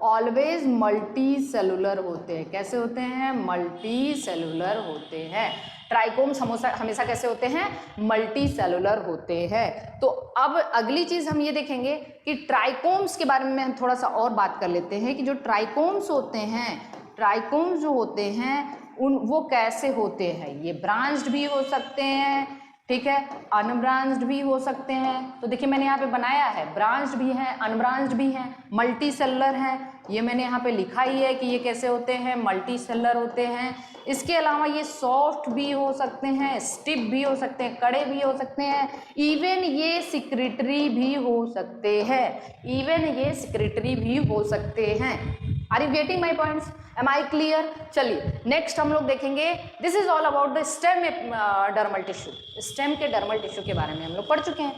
ऑलवेज मल्टी सेलुलर होते हैं। कैसे होते हैं, मल्टी सेलुलर होते हैं। ट्राइकोम्स हमेशा कैसे होते हैं, मल्टी सेलुलर होते हैं। तो अब अगली चीज हम ये देखेंगे कि ट्राइकोम्स के बारे में हम थोड़ा सा और बात कर लेते हैं कि जो ट्राइकोम्स होते हैं, ट्राइकोम्स जो होते हैं वो कैसे होते हैं। ये ब्रांच्ड भी हो सकते हैं, ठीक है, अनब्रांच्ड भी हो सकते हैं। तो देखिए मैंने यहाँ पे बनाया है, ब्रांच्ड भी हैं, अनब्रांच्ड भी हैं, मल्टी सेलुलर हैं, ये मैंने यहाँ पे लिखा ही है कि ये कैसे होते हैं, मल्टी सेलुलर होते हैं। इसके अलावा ये सॉफ्ट भी हो सकते हैं, स्टिफ भी हो सकते हैं, कड़े भी हो सकते हैं, इवन ये सिक्रेटरी भी हो सकते हैं, इवन ये सिक्रेटरी भी हो सकते हैं। Are you getting my points, am I clear. चलिए नेक्स्ट हम लोग देखेंगे, this is all about the stem dermal tissue, stem के डर्मल टिश्यू के बारे में हम लोग पढ़ चुके हैं।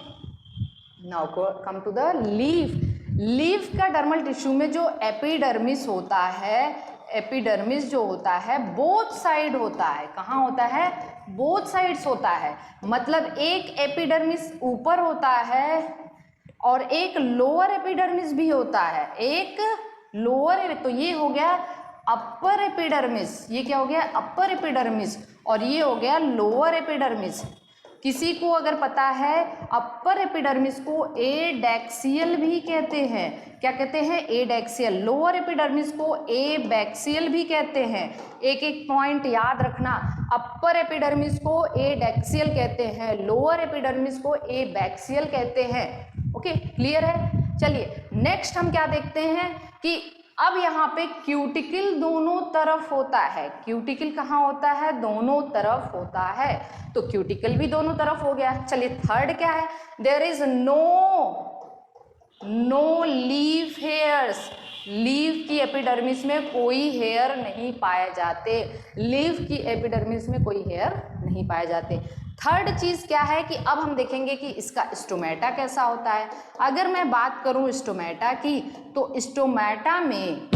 Now come to the leaf. Leaf का डर्मल टिश्यू में जो एपिडर्मिस होता है, एपिडर्मिस जो होता है बोथ साइड होता है। कहाँ होता है, बोथ साइड्स होता है, मतलब एक एपिडर्मिस ऊपर होता है और एक लोअर एपिडर्मिस भी होता है, एक लोअर, तो ये हो गया अपर एपिडर्मिस, ये क्या हो गया, अपर एपिडर्मिस, और ये हो गया लोअर एपिडर्मिस। किसी को अगर पता है अपर एपिडर्मिस को एडैक्सियल भी कहते हैं, क्या कहते हैं, एडैक्सियल। लोअर एपिडर्मिस को एबैक्सियल भी कहते हैं। एक एक पॉइंट याद रखना, अपर एपिडर्मिस को एडैक्सियल कहते हैं, लोअर एपिडर्मिस को एबैक्सियल कहते हैं। ओके, क्लियर है। चलिए नेक्स्ट हम क्या देखते हैं कि अब यहाँ पे क्यूटिकल दोनों तरफ होता है। क्यूटिकल कहाँ होता है, दोनों तरफ होता है, तो क्यूटिकल भी दोनों तरफ हो गया। चलिए थर्ड क्या है, there is no leaf hairs, leaf की एपिडर्मिस में कोई हेयर नहीं पाए जाते, लीफ की एपिडर्मिस में कोई हेयर नहीं पाए जाते। थर्ड चीज क्या है कि अब हम देखेंगे कि इसका स्टोमेटा कैसा होता है। अगर मैं बात करूं स्टोमेटा की, तो स्टोमेटा में,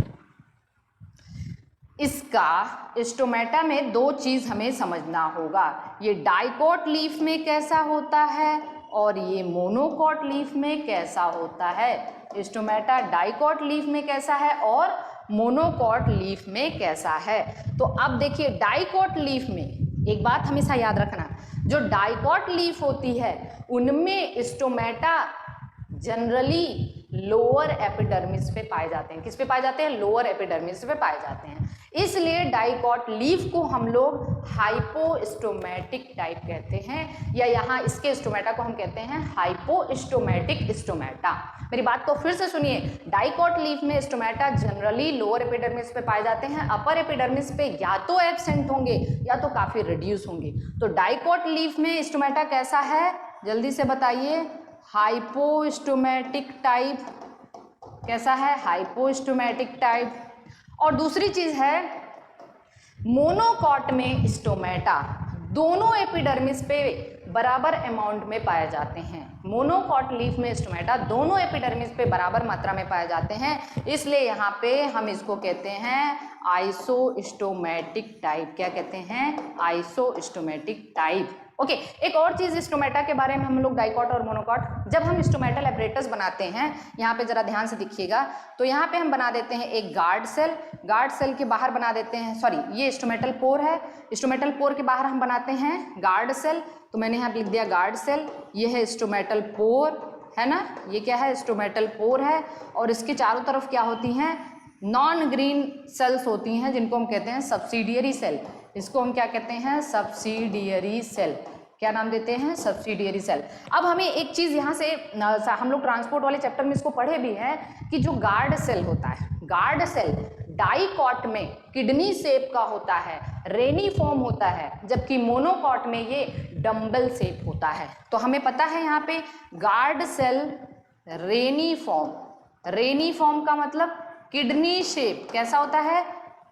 इसका स्टोमेटा में दो चीज हमें समझना होगा, ये डाइकोट लीफ में कैसा होता है और ये मोनोकोट लीफ में कैसा होता है। स्टोमेटा डाइकोट लीफ में कैसा है और मोनोकोट लीफ में कैसा है। तो अब देखिए डाइकोट लीफ में एक बात हमेशा याद रखना, जो डाइकोट लीफ होती है उनमें स्टोमेटा जनरली लोअर एपिडर्मिस पे पाए जाते हैं। किस पे पाए जाते हैं? लोअर एपिडर्मिस पे पाए जाते हैं। इसलिए डाइकॉट लीफ को हम लोग हाइपोस्टोमेटिक टाइप कहते हैं, या यहाँ इसके स्टोमेटा को हम कहते हैं हाइपोस्टोमेटिक स्टोमेटा। मेरी बात को फिर से सुनिए, डाइकॉट लीफ में स्टोमेटा जनरली लोअर एपिडर्मिस पे पाए जाते हैं, अपर एपिडर्मिस पे या तो एब्सेंट होंगे या तो काफी रिड्यूस होंगे। तो डाइकॉट लीफ में स्टोमेटा कैसा है, जल्दी से बताइए? Hypostomatic type. कैसा है? Hypostomatic type. और दूसरी चीज है मोनोकॉट में स्टोमेटा दोनों एपिडर्मिस पे बराबर अमाउंट में पाए जाते हैं। मोनोकॉट लीफ में स्टोमेटा दोनों एपिडर्मिस पे बराबर मात्रा में पाए जाते हैं, इसलिए यहाँ पे हम इसको कहते हैं आइसोस्टोमेटिक टाइप। क्या कहते हैं? आइसोस्टोमेटिक टाइप। ओके, एक और चीज स्टोमेटा के बारे में हम लोग डाइकॉट और मोनोकॉट, जब हम स्टोमेटल एपरेटस बनाते हैं, यहाँ पे जरा ध्यान से देखिएगा, तो यहाँ पे हम बना देते हैं एक गार्ड सेल। गार्ड सेल के बाहर बना देते हैं, सॉरी ये स्टोमेटल पोर है, स्टोमेटल पोर के बाहर हम बनाते हैं गार्ड सेल। तो मैंने यहाँ लिख दिया गार्ड सेल, ये है स्टोमेटल पोर, है ना? ये क्या है? स्टोमेटल पोर है। और इसके चारों तरफ क्या होती हैं? नॉन ग्रीन सेल्स होती हैं, जिनको हम कहते हैं सब्सिडियरी सेल। इसको हम क्या कहते हैं? Subsidiary cell. क्या नाम देते हैं? Subsidiary cell. अब हमें एक चीज यहाँ से, हम लोग ट्रांसपोर्ट वाले चैप्टर में इसको पढ़े भी हैं कि जो गार्ड सेल होता है, गार्ड सेल डाइकॉट में किडनी शेप का होता है, रेनी फॉर्म होता है, जबकि मोनोकॉट में ये डम्बल शेप होता है। तो हमें पता है यहाँ पे गार्ड सेल रेनी फॉर्म। रेनी फॉर्म का मतलब किडनी शेप। कैसा होता है?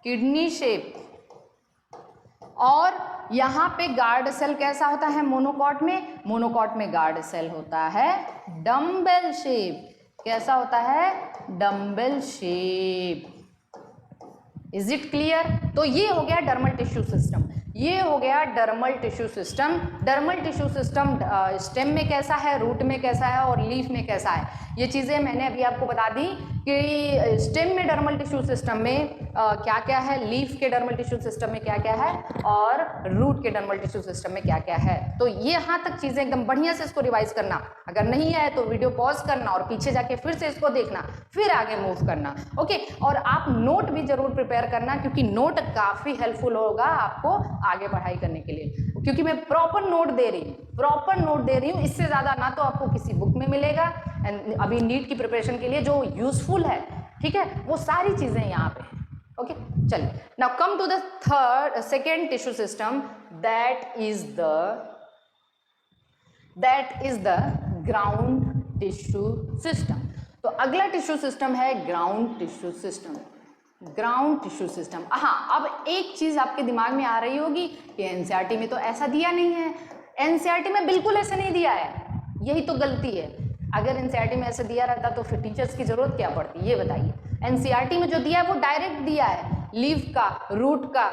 Kidney shape. और यहाँ पे गार्ड सेल कैसा होता है? मोनोकॉट में, मोनोकॉट में गार्ड सेल होता है डम्बल शेप। कैसा होता है? Dumbbell shape. Is it clear? तो ये हो गया डर्मल टिश्यू सिस्टम, ये हो गया dermal tissue system. Dermal tissue system stem में कैसा है, रूट में कैसा है और लीफ में कैसा है, ये चीज़ें मैंने अभी आपको बता दी कि स्टेम में डर्मल टिश्यू सिस्टम में क्या क्या है, लीफ के डर्मल टिश्यू सिस्टम में क्या क्या है और रूट के डर्मल टिश्यू सिस्टम में क्या क्या है। तो ये यहाँ तक चीज़ें एकदम बढ़िया से इसको रिवाइज करना। अगर नहीं आए तो वीडियो पॉज करना और पीछे जाके फिर से इसको देखना, फिर आगे मूव करना। ओके, और आप नोट भी जरूर प्रिपेयर करना, क्योंकि नोट काफ़ी हेल्पफुल होगा आपको आगे पढ़ाई करने के लिए, क्योंकि मैं प्रॉपर नोट दे रही हूँ, प्रॉपर नोट दे रही हूँ। इससे ज़्यादा ना तो आपको किसी बुक में मिलेगा अभी नीट की प्रिपरेशन के लिए जो यूजफुल है, ठीक है, वो सारी चीज़ें यहाँ पे। ओके, चलिए now come to the second tissue system, that is the ground tissue system. तो अगला टिश्यू सिस्टम है ground tissue system. Ground tissue system, हाँ, अब एक चीज आपके दिमाग में आ रही होगी कि एनसीईआरटी में तो ऐसा दिया नहीं है। एनसीईआरटी में बिल्कुल ऐसा नहीं दिया है, यही तो गलती है। अगर एनसीईआरटी में ऐसे दिया रहता तो फिर टीचर्स की जरूरत क्या पड़ती, ये बताइए। एनसीईआरटी में जो दिया है वो डायरेक्ट दिया है, लीफ का, रूट का,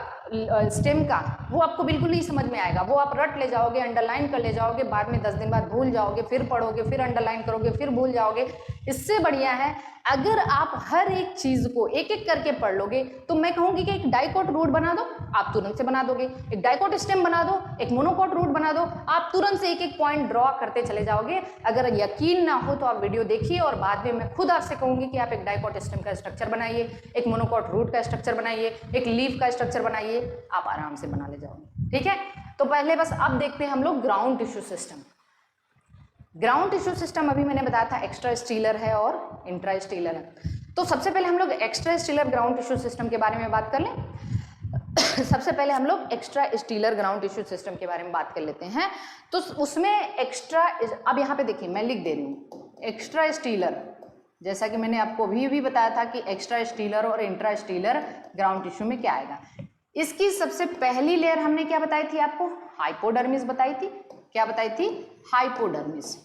स्टेम का, वो आपको बिल्कुल नहीं समझ में आएगा। वो आप रट ले जाओगे, अंडरलाइन कर ले जाओगे, बाद में 10 दिन बाद भूल जाओगे, फिर पढ़ोगे, फिर अंडरलाइन करोगे, फिर भूल जाओगे। इससे बढ़िया है अगर आप हर एक चीज को एक एक करके पढ़ लोगे, तो मैं कहूंगी कि एक डाइकॉट रूट बना दो, आप तुरंत से बना दोगे। एक डाइकॉट स्टेम बना दो, एक मोनोकॉट रूट बना दो, आप तुरंत से एक एक पॉइंट ड्रॉ करते चले जाओगे। अगर यकीन ना हो तो आप वीडियो देखिए और बाद में मैं खुद आपसे कहूंगी कि आप एक डाइकॉट स्टेम का स्ट्रक्चर बनाइए, एक मोनोकॉट रूट का स्ट्रक्चर बनाइए, एक लीफ का स्ट्रक्चर बनाइए, आप आराम से बना ले जाओगे। ठीक है, तो पहले बस अब देखते हैं हम लोग ground tissue system. Ground tissue system अभी मैंने बताया था एक्स्ट्रा स्टीलर है और इंट्रा स्टीलर है। तो सबसे पहले हम लोग extra stelar ground tissue system के बारे में बात कर लें। सबसे पहले हम लोग extra stelar ground tissue system के बारे में बात कर लेते हैं। तो उसमें एक्स्ट्रा, अब यहाँ पे देखिए मैं लिख दे रही हूँ एक्स्ट्रा स्टीलर, जैसा कि मैंने आपको भी बताया था कि एक्स्ट्रा स्टीलर और इंट्रा स्टीलर ग्राउंड टिश्यू में क्या आएगा। इसकी सबसे पहली लेयर हमने क्या बताई थी आपको, हाइपोडर्मिस बताई थी। क्या बताई थी, हाइपोडर्मिस।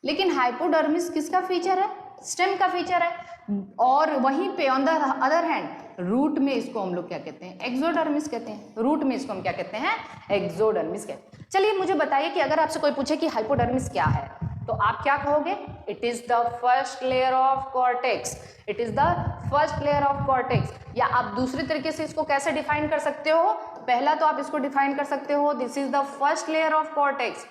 लेकिन हाइपोडर्मिस किसका फीचर है, स्टेम का फीचर है। और वहीं पे on the other hand root में इसको हम लोग क्या कहते हैं, एक्सोडर्मिस कहते हैं। रूट में इसको हम क्या कहते हैं, एक्सोडर्मिस कहते हैं। चलिए मुझे बताइए कि अगर आपसे कोई पूछे कि हाइपोडर्मिस क्या है तो आप क्या कहोगे, it is the first layer of cortex. It is the first layer of cortex. या आप दूसरे तरीके से इसको कैसे डिफाइन कर सकते हो, पहला तो आप इसको डिफाइन कर सकते हो, this is the first layer of cortex.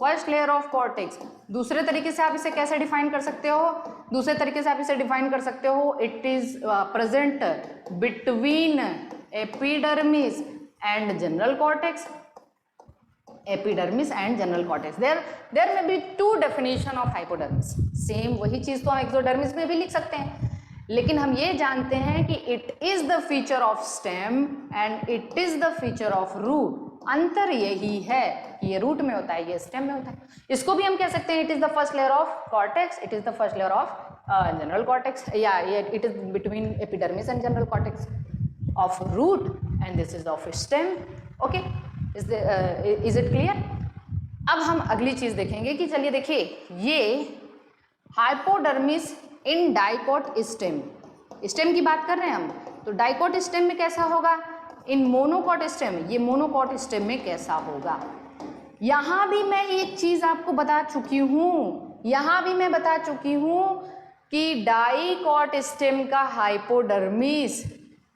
First layer of cortex. दूसरे तरीके से आप इसे कैसे डिफाइन कर सकते हो? दूसरे तरीके से आप इसे डिफाइन कर सकते हो, it is present between epidermis and general cortex. Epidermis and general cortex, there may be two definition of hypodermis. Same वही चीज तो हम एक्सोडर्मिस में भी लिख सकते हैं, लेकिन हम ये जानते हैं कि it is the feature of stem and it is the feature of root. अंतर यही है कि ये रूट में होता है, ये स्टेम में होता है। इसको भी हम कह सकते हैं it is the first layer of cortex, it is the first layer of general cortex, या it is between epidermis and general cortex of root and this is of stem. Okay, is it clear? अब हम अगली चीज देखेंगे कि चलिए देखिए, ये hypodermis in dicot stem, stem की बात कर रहे हैं हम, तो डाइकोट स्टेम में कैसा होगा? इन मोनोकोट स्टेम, ये मोनोकोट स्टेम में कैसा होगा? यहां भी मैं एक चीज आपको बता चुकी हूं, यहां भी मैं बता चुकी हूं कि डाइकोट स्टेम का हाइपोडर्मिस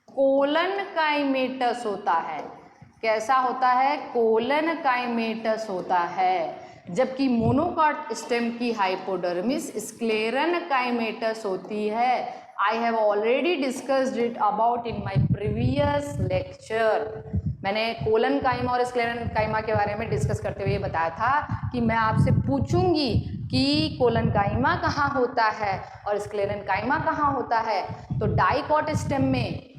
कोलन काइमेटस होता है। कैसा होता है? कोलन काइमेटस होता है, जबकि मोनोकोट स्टेम की हाइपोडर्मिस स्क्लेरन काइमेटस होती है। I have already discussed it about in my previous lecture. मैंने कोलन काइमा और स्क्लेरन काइमा के बारे में डिस्कस करते हुए बताया था कि मैं आपसे पूछूंगी कि कोलन काइमा कहाँ होता है और स्क्लेरन काइमा कहाँ होता है। तो डाइकोट स्टेम में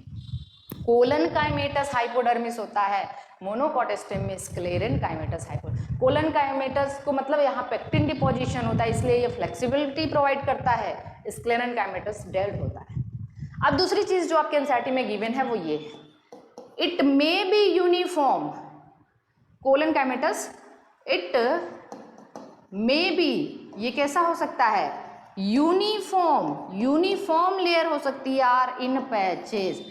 कोलन काइमेटस हाइपोडर्मिस होता है, मोनोकोट स्टेम में स्क्लेरन काइमेटस हाइपोडर्मिस। कोलन काइमेटस को मतलब यहाँ पेक्टिन डिपोजिशन होता है, इसलिए ये फ्लेक्सिबिलिटी प्रोवाइड करता है। स्क्लेरन काइमेटस डेड होता है। अब दूसरी चीज जो आपके एनसीईआरटी में गिवन है वो ये है, it may be uniform. Collenchymatous it may be, ये कैसा हो सकता है? यूनिफॉर्म लेयर हो सकती है, or in patches,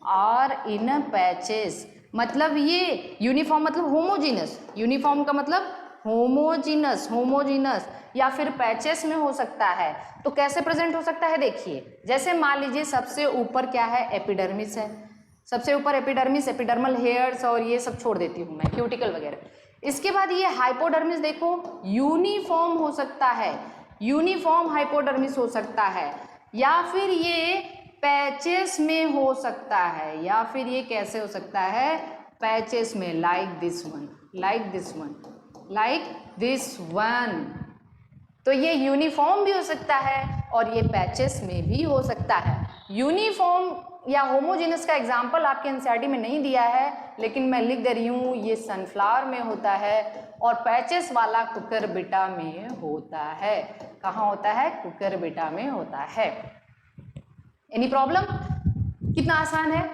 or in patches. मतलब ये यूनिफॉर्म मतलब होमोजीनस, यूनिफॉर्म का मतलब होमोजीनस, या फिर पैचेस में हो सकता है। तो कैसे प्रेजेंट हो सकता है? देखिए, जैसे मान लीजिए सबसे ऊपर क्या है? एपिडर्मिस है, सबसे ऊपर एपिडर्मिस, एपिडर्मल हेयर्स और ये सब छोड़ देती हूँ मैं, क्यूटिकल वगैरह। इसके बाद ये हाइपोडर्मिस देखो यूनिफॉर्म हो सकता है, यूनिफॉर्म हाइपोडर्मिस हो सकता है, या फिर ये पैचेस में हो सकता है, या फिर ये कैसे हो सकता है? पैचेस में, like this one, like this one, like this one. तो ये यूनिफॉर्म भी हो सकता है और ये पैचेस में भी हो सकता है। यूनिफॉर्म या होमोजेनस का एग्जाम्पल आपके एनसीईआरटी में नहीं दिया है, लेकिन मैं लिख दे रही हूँ, ये सनफ्लावर में होता है और पैचेस वाला कुकुरबिटा में होता है। कहाँ होता है? कुकुरबिटा में होता है। Any problem? कितना आसान है।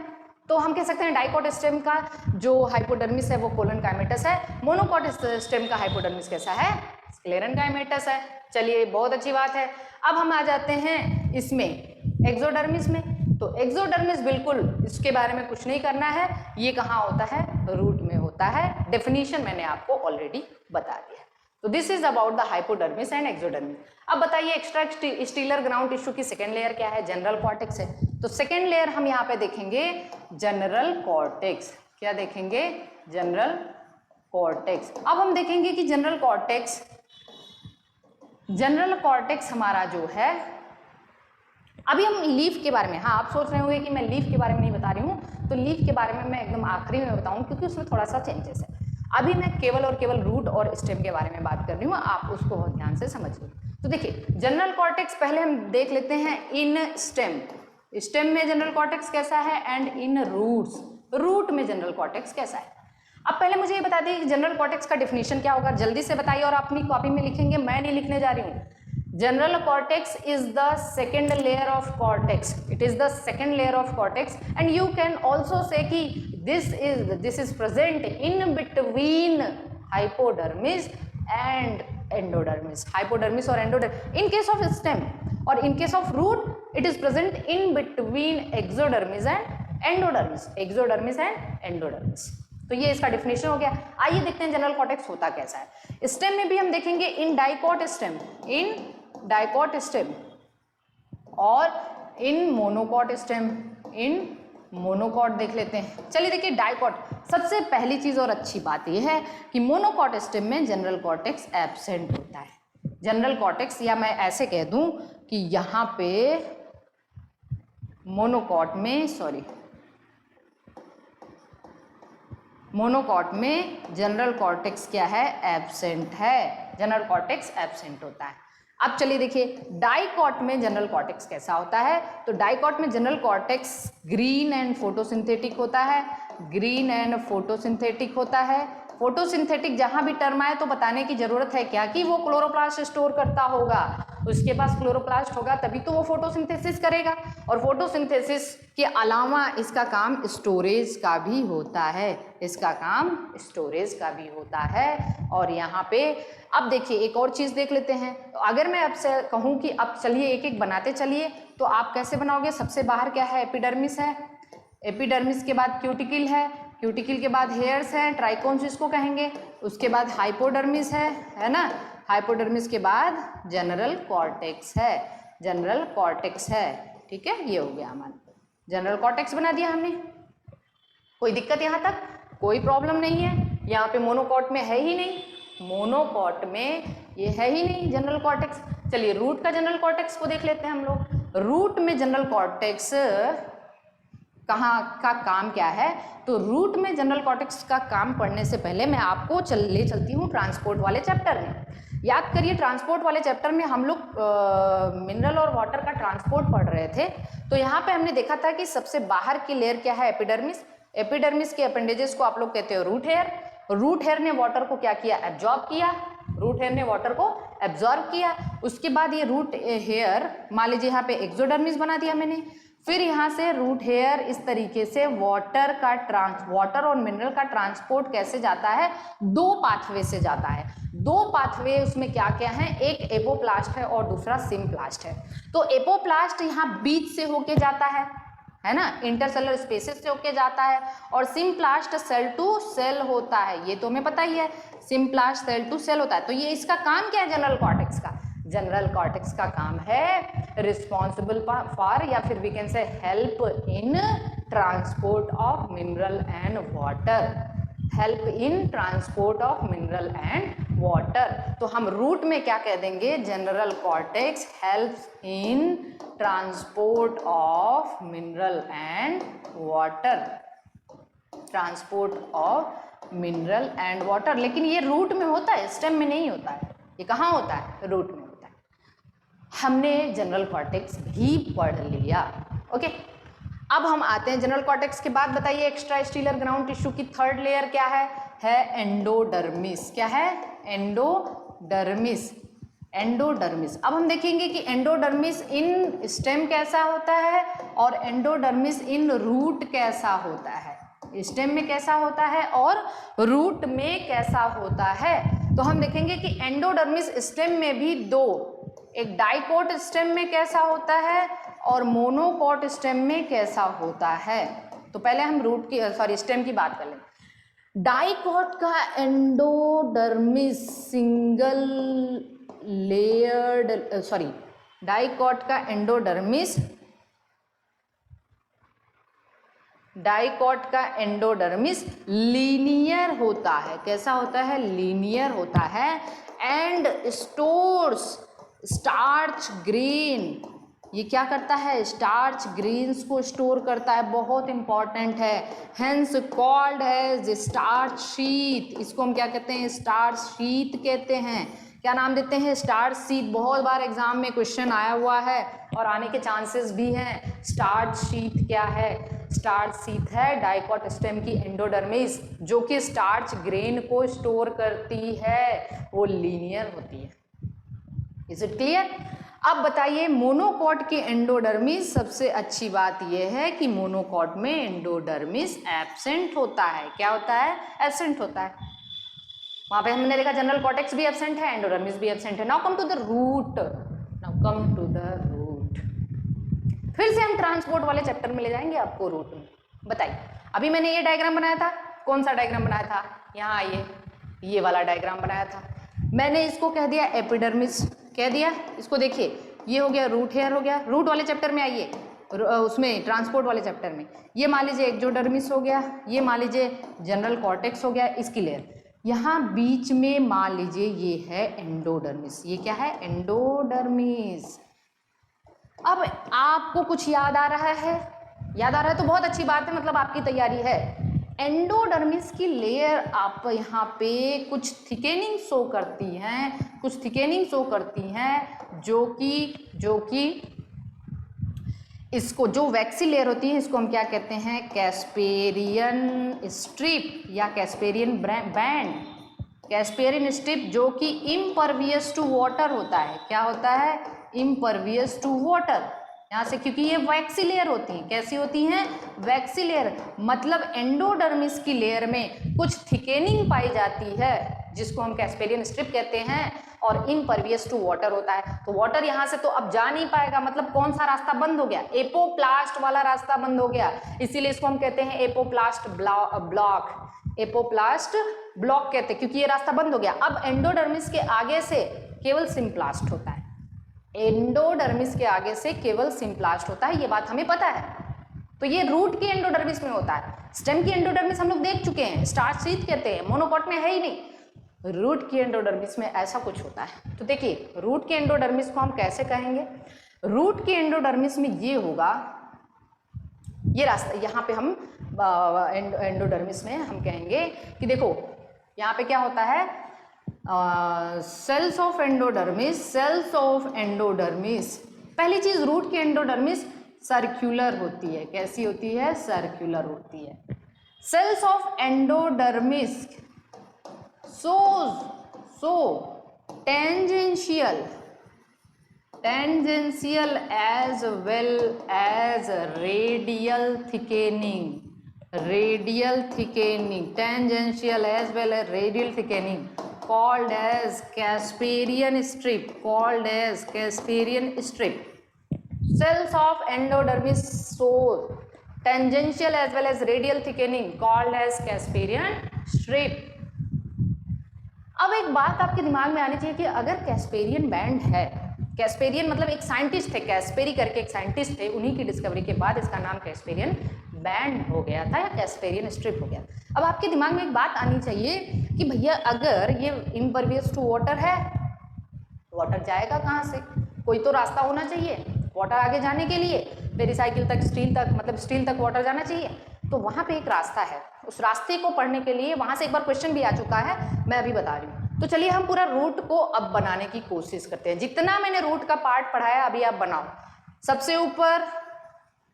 तो हम कह सकते हैं डाइकोट स्टेम का जो हाइपोडर्मिस है वो कोलन काइमेटस है, मोनोकोट स्टेम का हाइपोडर्मिस कैसा है? स्क्लेरन काइमेटस है। चलिए, बहुत अच्छी बात है। अब हम आ जाते हैं इसमें एक्सोडर्मिस में। तो एक्सोडर्मिस बिल्कुल इसके बारे में कुछ नहीं करना है, ये कहाँ होता है? रूट में होता है। डेफिनेशन मैंने आपको ऑलरेडी बता दिया। तो this is about the hypodermis and exodermis. अब बताइए, एक्स्ट्रा स्टीलर ग्राउंड टिश्यू की सेकेंड लेयर क्या है? जनरल कॉर्टेक्स है। तो सेकेंड लेयर हम यहाँ पे देखेंगे जनरल कॉर्टेक्स। क्या देखेंगे? General cortex. अब हम देखेंगे कि जनरल कॉर्टेक्स हमारा जो है, अभी हम लीफ के बारे में, हाँ आप सोच रहे होंगे कि मैं लीफ के बारे में नहीं बता रही हूँ, तो लीफ के बारे में मैं एकदम आखिरी में बताऊँ क्योंकि उसमें थोड़ा सा चेंजेस है। अभी मैं केवल और केवल रूट और स्टेम के बारे में बात कर रही हूँ, आप उसको बहुत ध्यान से समझिए। तो देखिए, जनरल कॉर्टेक्स पहले हम देख लेते हैं इन स्टेम। स्टेम में जनरल कॉर्टेक्स कैसा है एंड इन रूट्स, रूट में जनरल कॉर्टेक्स कैसा है। अब पहले मुझे ये बता दें कि जनरल कॉर्टेक्स का डिफिनेशन क्या होगा, जल्दी से बताइए और अपनी कॉपी में लिखेंगे, मैं नहीं लिखने जा रही हूँ। General cortex is the second layer of cortex. It is the second layer of cortex, and you can also say कि this is present in between hypodermis and endodermis. Hypodermis और endodermis. In case of stem or in case of root, it is present in between exodermis and endodermis. Exodermis and endodermis. तो ये इसका definition हो गया। आइए देखते हैं general cortex होता कैसा है। स्टेम में भी हम देखेंगे in dicot stem, in dicot stem और in monocot stem, in monocot देख लेते हैं। चलिए देखिए, सबसे पहली चीज और अच्छी बात यह है कि मोनोकॉट स्टेम में जनरल कॉर्टेक्स एब्सेंट होता है। जनरल कॉर्टेक्स, या मैं ऐसे कह दूं कि यहाँ पे मोनोकॉट में जनरल कॉर्टेक्स क्या है, एब्सेंट है। जनरल कॉर्टेक्स एब्सेंट होता है। अब चलिए देखिए डाइकॉट में जनरल कॉर्टेक्स कैसा होता है। तो डाइकॉट में general cortex green and photosynthetic होता है। ग्रीन एंड फोटोसिंथेटिक होता है। फोटोसिंथेटिक जहां भी टर्म आए तो बताने की जरूरत है क्या कि वो क्लोरोप्लास्ट स्टोर करता होगा, उसके पास क्लोरोप्लास्ट होगा तभी तो वो फोटोसिंथेसिस करेगा। और फोटोसिंथेसिस के अलावा इसका काम स्टोरेज का भी होता है, इसका काम स्टोरेज का भी होता है। और यहाँ पे अब देखिए एक और चीज देख लेते हैं। तो अगर मैं आपसे कहूँ कि अब चलिए एक एक बनाते चलिए, तो आप कैसे बनाओगे। सबसे बाहर क्या है, एपिडर्मिस है। एपिडर्मिस के बाद क्यूटिकल है। क्यूटिकल के बाद हेयर्स हैं, ट्राइकोन्स इसको कहेंगे। उसके बाद हाइपोडर्मिस है ना। हाइपोडर्मिस के बाद जनरल कॉर्टेक्स है। जनरल कॉर्टेक्स है, ठीक है। ये हो गया हमारा जनरल कॉर्टेक्स बना दिया हमने। कोई दिक्कत यहाँ तक, कोई प्रॉब्लम नहीं है। यहाँ पे मोनोकॉट में है ही नहीं, मोनोकॉट में ये है ही नहीं जनरल कॉर्टेक्स। चलिए रूट का जनरल कॉर्टेक्स को देख लेते हैं हम लोग। रूट में जनरल कॉर्टेक्स कहाँ का काम क्या है। तो रूट में जनरल कॉर्टेक्स का काम पढ़ने से पहले मैं आपको ले चलती हूँ ट्रांसपोर्ट वाले चैप्टर में। याद करिए ट्रांसपोर्ट वाले चैप्टर में हम लोग मिनरल और वाटर का ट्रांसपोर्ट पढ़ रहे थे। तो यहाँ पे हमने देखा था कि सबसे बाहर की लेयर क्या है, एपिडर्मिस। एपिडर्मिस के अपेंडेजेस को आप लोग कहते हो रूट हेयर। रूट हेयर ने वाटर को क्या किया, एब्जॉर्ब किया। रूट हेयर ने वाटर को एब्जॉर्ब किया। उसके बाद ये रूट हेयर मान लीजिए यहाँ पे एक्सोडर्मिस बना दिया मैंने। फिर यहाँ से रूट हेयर इस तरीके से वाटर और मिनरल का ट्रांसपोर्ट कैसे जाता है, दो पाथवे से जाता है। दो पाथवे उसमें क्या क्या है, एक एपोप्लास्ट है और दूसरा सिम्प्लास्ट है। तो एपोप्लास्ट यहाँ बीच से होके जाता है ना, इंटरसेलर स्पेसेस से होके जाता है। और सिम्प्लास्ट सेल टू सेल होता है, ये तो हमें पता ही है, सिम्प्लास्ट सेल टू सेल होता है। तो ये इसका काम क्या है जनरल कॉर्टेक्स का। जनरल कॉर्टेक्स का काम है रिस्पॉन्सिबल फॉर, या फिर we can say help in transport of mineral and water. Help in transport of mineral and water. तो हम रूट में क्या कह देंगे, general cortex helps in transport of mineral and water. Transport of mineral and water. लेकिन ये root में होता है, स्टेम में नहीं होता है। ये कहाँ होता है, रूट में होता है। हमने जनरल कॉर्टेक्स भी पढ़ लिया, ओके। अब हम आते हैं जनरल कॉर्टेक्स के बाद बताइए एक्स्ट्रा स्टीलर ग्राउंड टिश्यू की थर्ड लेयर क्या है एंडोडर्मिस। क्या है, एंडोडर्मिस। एंडोडर्मिस। अब हम देखेंगे कि एंडोडर्मिस इन स्टेम कैसा होता है और एंडोडर्मिस इन रूट कैसा होता है। स्टेम में कैसा होता है और रूट में कैसा होता है। तो हम देखेंगे कि एंडोडर्मिस स्टेम में भी दो, एक डाइकोट स्टेम में कैसा होता है और मोनोकोट स्टेम में कैसा होता है। तो पहले हम रूट की स्टेम की बात कर लें। डाइकोट का एंडोडर्मिस सिंगल लेयर्ड डाइकोट का एंडोडर्मिस लीनियर होता है। कैसा होता है, लीनियर होता है। And stores starch grain. ये क्या करता है, स्टार्च ग्रेन्स को स्टोर करता है, बहुत इंपॉर्टेंट है। Hence called as starch sheath. इसको हम क्या कहते हैं, स्टार्च शीथ कहते हैं। क्या नाम देते हैं, स्टार्च शीथ। बहुत बार एग्जाम में क्वेश्चन आया हुआ है और आने के चांसेस भी हैं। स्टार्च शीथ क्या है, स्टार्च शीथ है डाइकोट स्टेम की एंडोडर्मिस, जो कि स्टार्च ग्रेन को स्टोर करती है, वो लीनियर होती है। Is it clear. अब बताइए मोनोकॉट की एंडोडर्मिस। सबसे अच्छी बात यह है कि मोनोकॉट में एंडोडर्मिस एब्सेंट होता है। क्या होता है, एब्सेंट होता है। वहां पे हमने देखा जनरल कॉर्टेक्स भी एब्सेंट है, एंडोडर्मिस भी एब्सेंट है। Now come to the root. फिर से हम ट्रांसपोर्ट वाले चैप्टर में ले जाएंगे आपको रूट में। बताइए अभी मैंने ये डायग्राम बनाया था, कौन सा डायग्राम बनाया था, यहाँ आइए, ये वाला डायग्राम बनाया था। मैंने इसको कह दिया एपिडर्मिस, कह दिया। इसको देखिए, ये हो गया रूट हेयर हो गया। रूट वाले चैप्टर में आइए, उसमें ट्रांसपोर्ट वाले चैप्टर में। ये मान लीजिए एक्सोडर्मिस हो गया, ये मान लीजिए जनरल कॉर्टेक्स हो गया, इसकी लेयर। यहाँ बीच में मान लीजिए ये है एंडोडर्मिस। ये क्या है? एंडोडर्मिस। अब आपको कुछ याद आ रहा है? याद आ रहा है तो बहुत अच्छी बात है, मतलब आपकी तैयारी है। एंडोडर्मिस की लेयर आप यहाँ पे कुछ थिकेनिंग शो करती हैं, कुछ थिकेनिंग शो करती हैं जो कि इसको, जो वैक्सी लेयर होती है, इसको हम क्या कहते हैं? कैस्पेरियन स्ट्रिप या कैस्पेरियन बैंड। कैस्पेरियन स्ट्रिप जो कि इम्परवियस टू वाटर होता है। क्या होता है? Impervious to water. यहाँ से, क्योंकि ये वैक्सी लेयर होती हैं। कैसी होती हैं? Waxy layer. मतलब एंडोडर्मिस की लेयर में कुछ थिकेनिंग पाई जाती है जिसको हम कैस्पेरियन स्ट्रिप कहते हैं, और इम्परवियस टू वाटर होता है। तो वाटर यहाँ से तो अब जा नहीं पाएगा, मतलब कौन सा रास्ता बंद हो गया? एपोप्लास्ट वाला रास्ता बंद हो गया, इसीलिए इसको हम कहते हैं एपोप्लास्ट ब्लॉक। एपोप्लास्ट ब्लॉक कहते हैं क्योंकि ये रास्ता बंद हो गया। अब एंडोडर्मिस के आगे से केवल सिम्प्लास्ट होता है। एंडोडर्मिस के आगे से केवल सिम्प्लास्ट होता है, ये बात हमें पता है। तो ये रूट की एंडोडर्मिस में होता है। स्टेम की एंडोडर्मिस हम लोग देख चुके हैं, स्टार्च शीथ कहते हैं, मोनोकॉट में है ही नहीं। रूट की एंडोडर्मिस में ऐसा कुछ होता है। तो देखिए, रूट की एंडोडर्मिस को हम कैसे कहेंगे? रूट की एंडोडर्मिस में ये होगा, ये रास्ता। यहाँ पे हम एंडोडर्मिस में हम कहेंगे कि देखो यहाँ पे क्या होता है? Cells of endodermis. Cells of endodermis, पहली चीज, रूट की एंडोडर्मिस सर्कुलर होती है। कैसी होती है? सर्कुलर होती है। Cells of endodermis so tangential as well as radial thickening, tangential as well as radial thickening, called as Casparian strip, cells of endodermis so tangential as well as radial thickening, called as Casparian strip। अब एक बात आपके दिमाग में आनी चाहिए कि अगर कैस्पेरियन बैंड है, कैस्पेरियन मतलब एक साइंटिस्ट थे, कैस्पेरी करके एक साइंटिस्ट थे, उन्हीं की डिस्कवरी के बाद इसका नाम कैस्पेरियन बैंड हो गया था या कैस्पेरियन स्ट्रिप हो गया। अब आपके दिमाग में एक बात आनी चाहिए कि भैया अगर ये इम्परवियस टू वाटर है, वाटर जाएगा कहाँ से? कोई तो रास्ता होना चाहिए वाटर आगे जाने के लिए, पेरिसाइकिल तक, स्टील तक, मतलब स्टील तक वाटर जाना चाहिए। तो वहाँ पे एक रास्ता है, उस रास्ते को पढ़ने के लिए वहाँ से एक बार क्वेश्चन भी आ चुका है, मैं अभी बता रही हूँ। तो चलिए हम पूरा रूट को अब बनाने की कोशिश करते हैं। जितना मैंने रूट का पार्ट पढ़ाया अभी आप बनाओ। सबसे ऊपर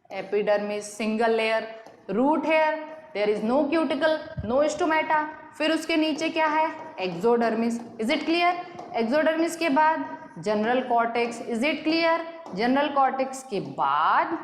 epidermis, single layer, root hair, there is no cuticle, no stomata. फिर उसके नीचे क्या है? Exodermis. Is it clear? Exodermis के बाद general cortex. Is it clear? General cortex के बाद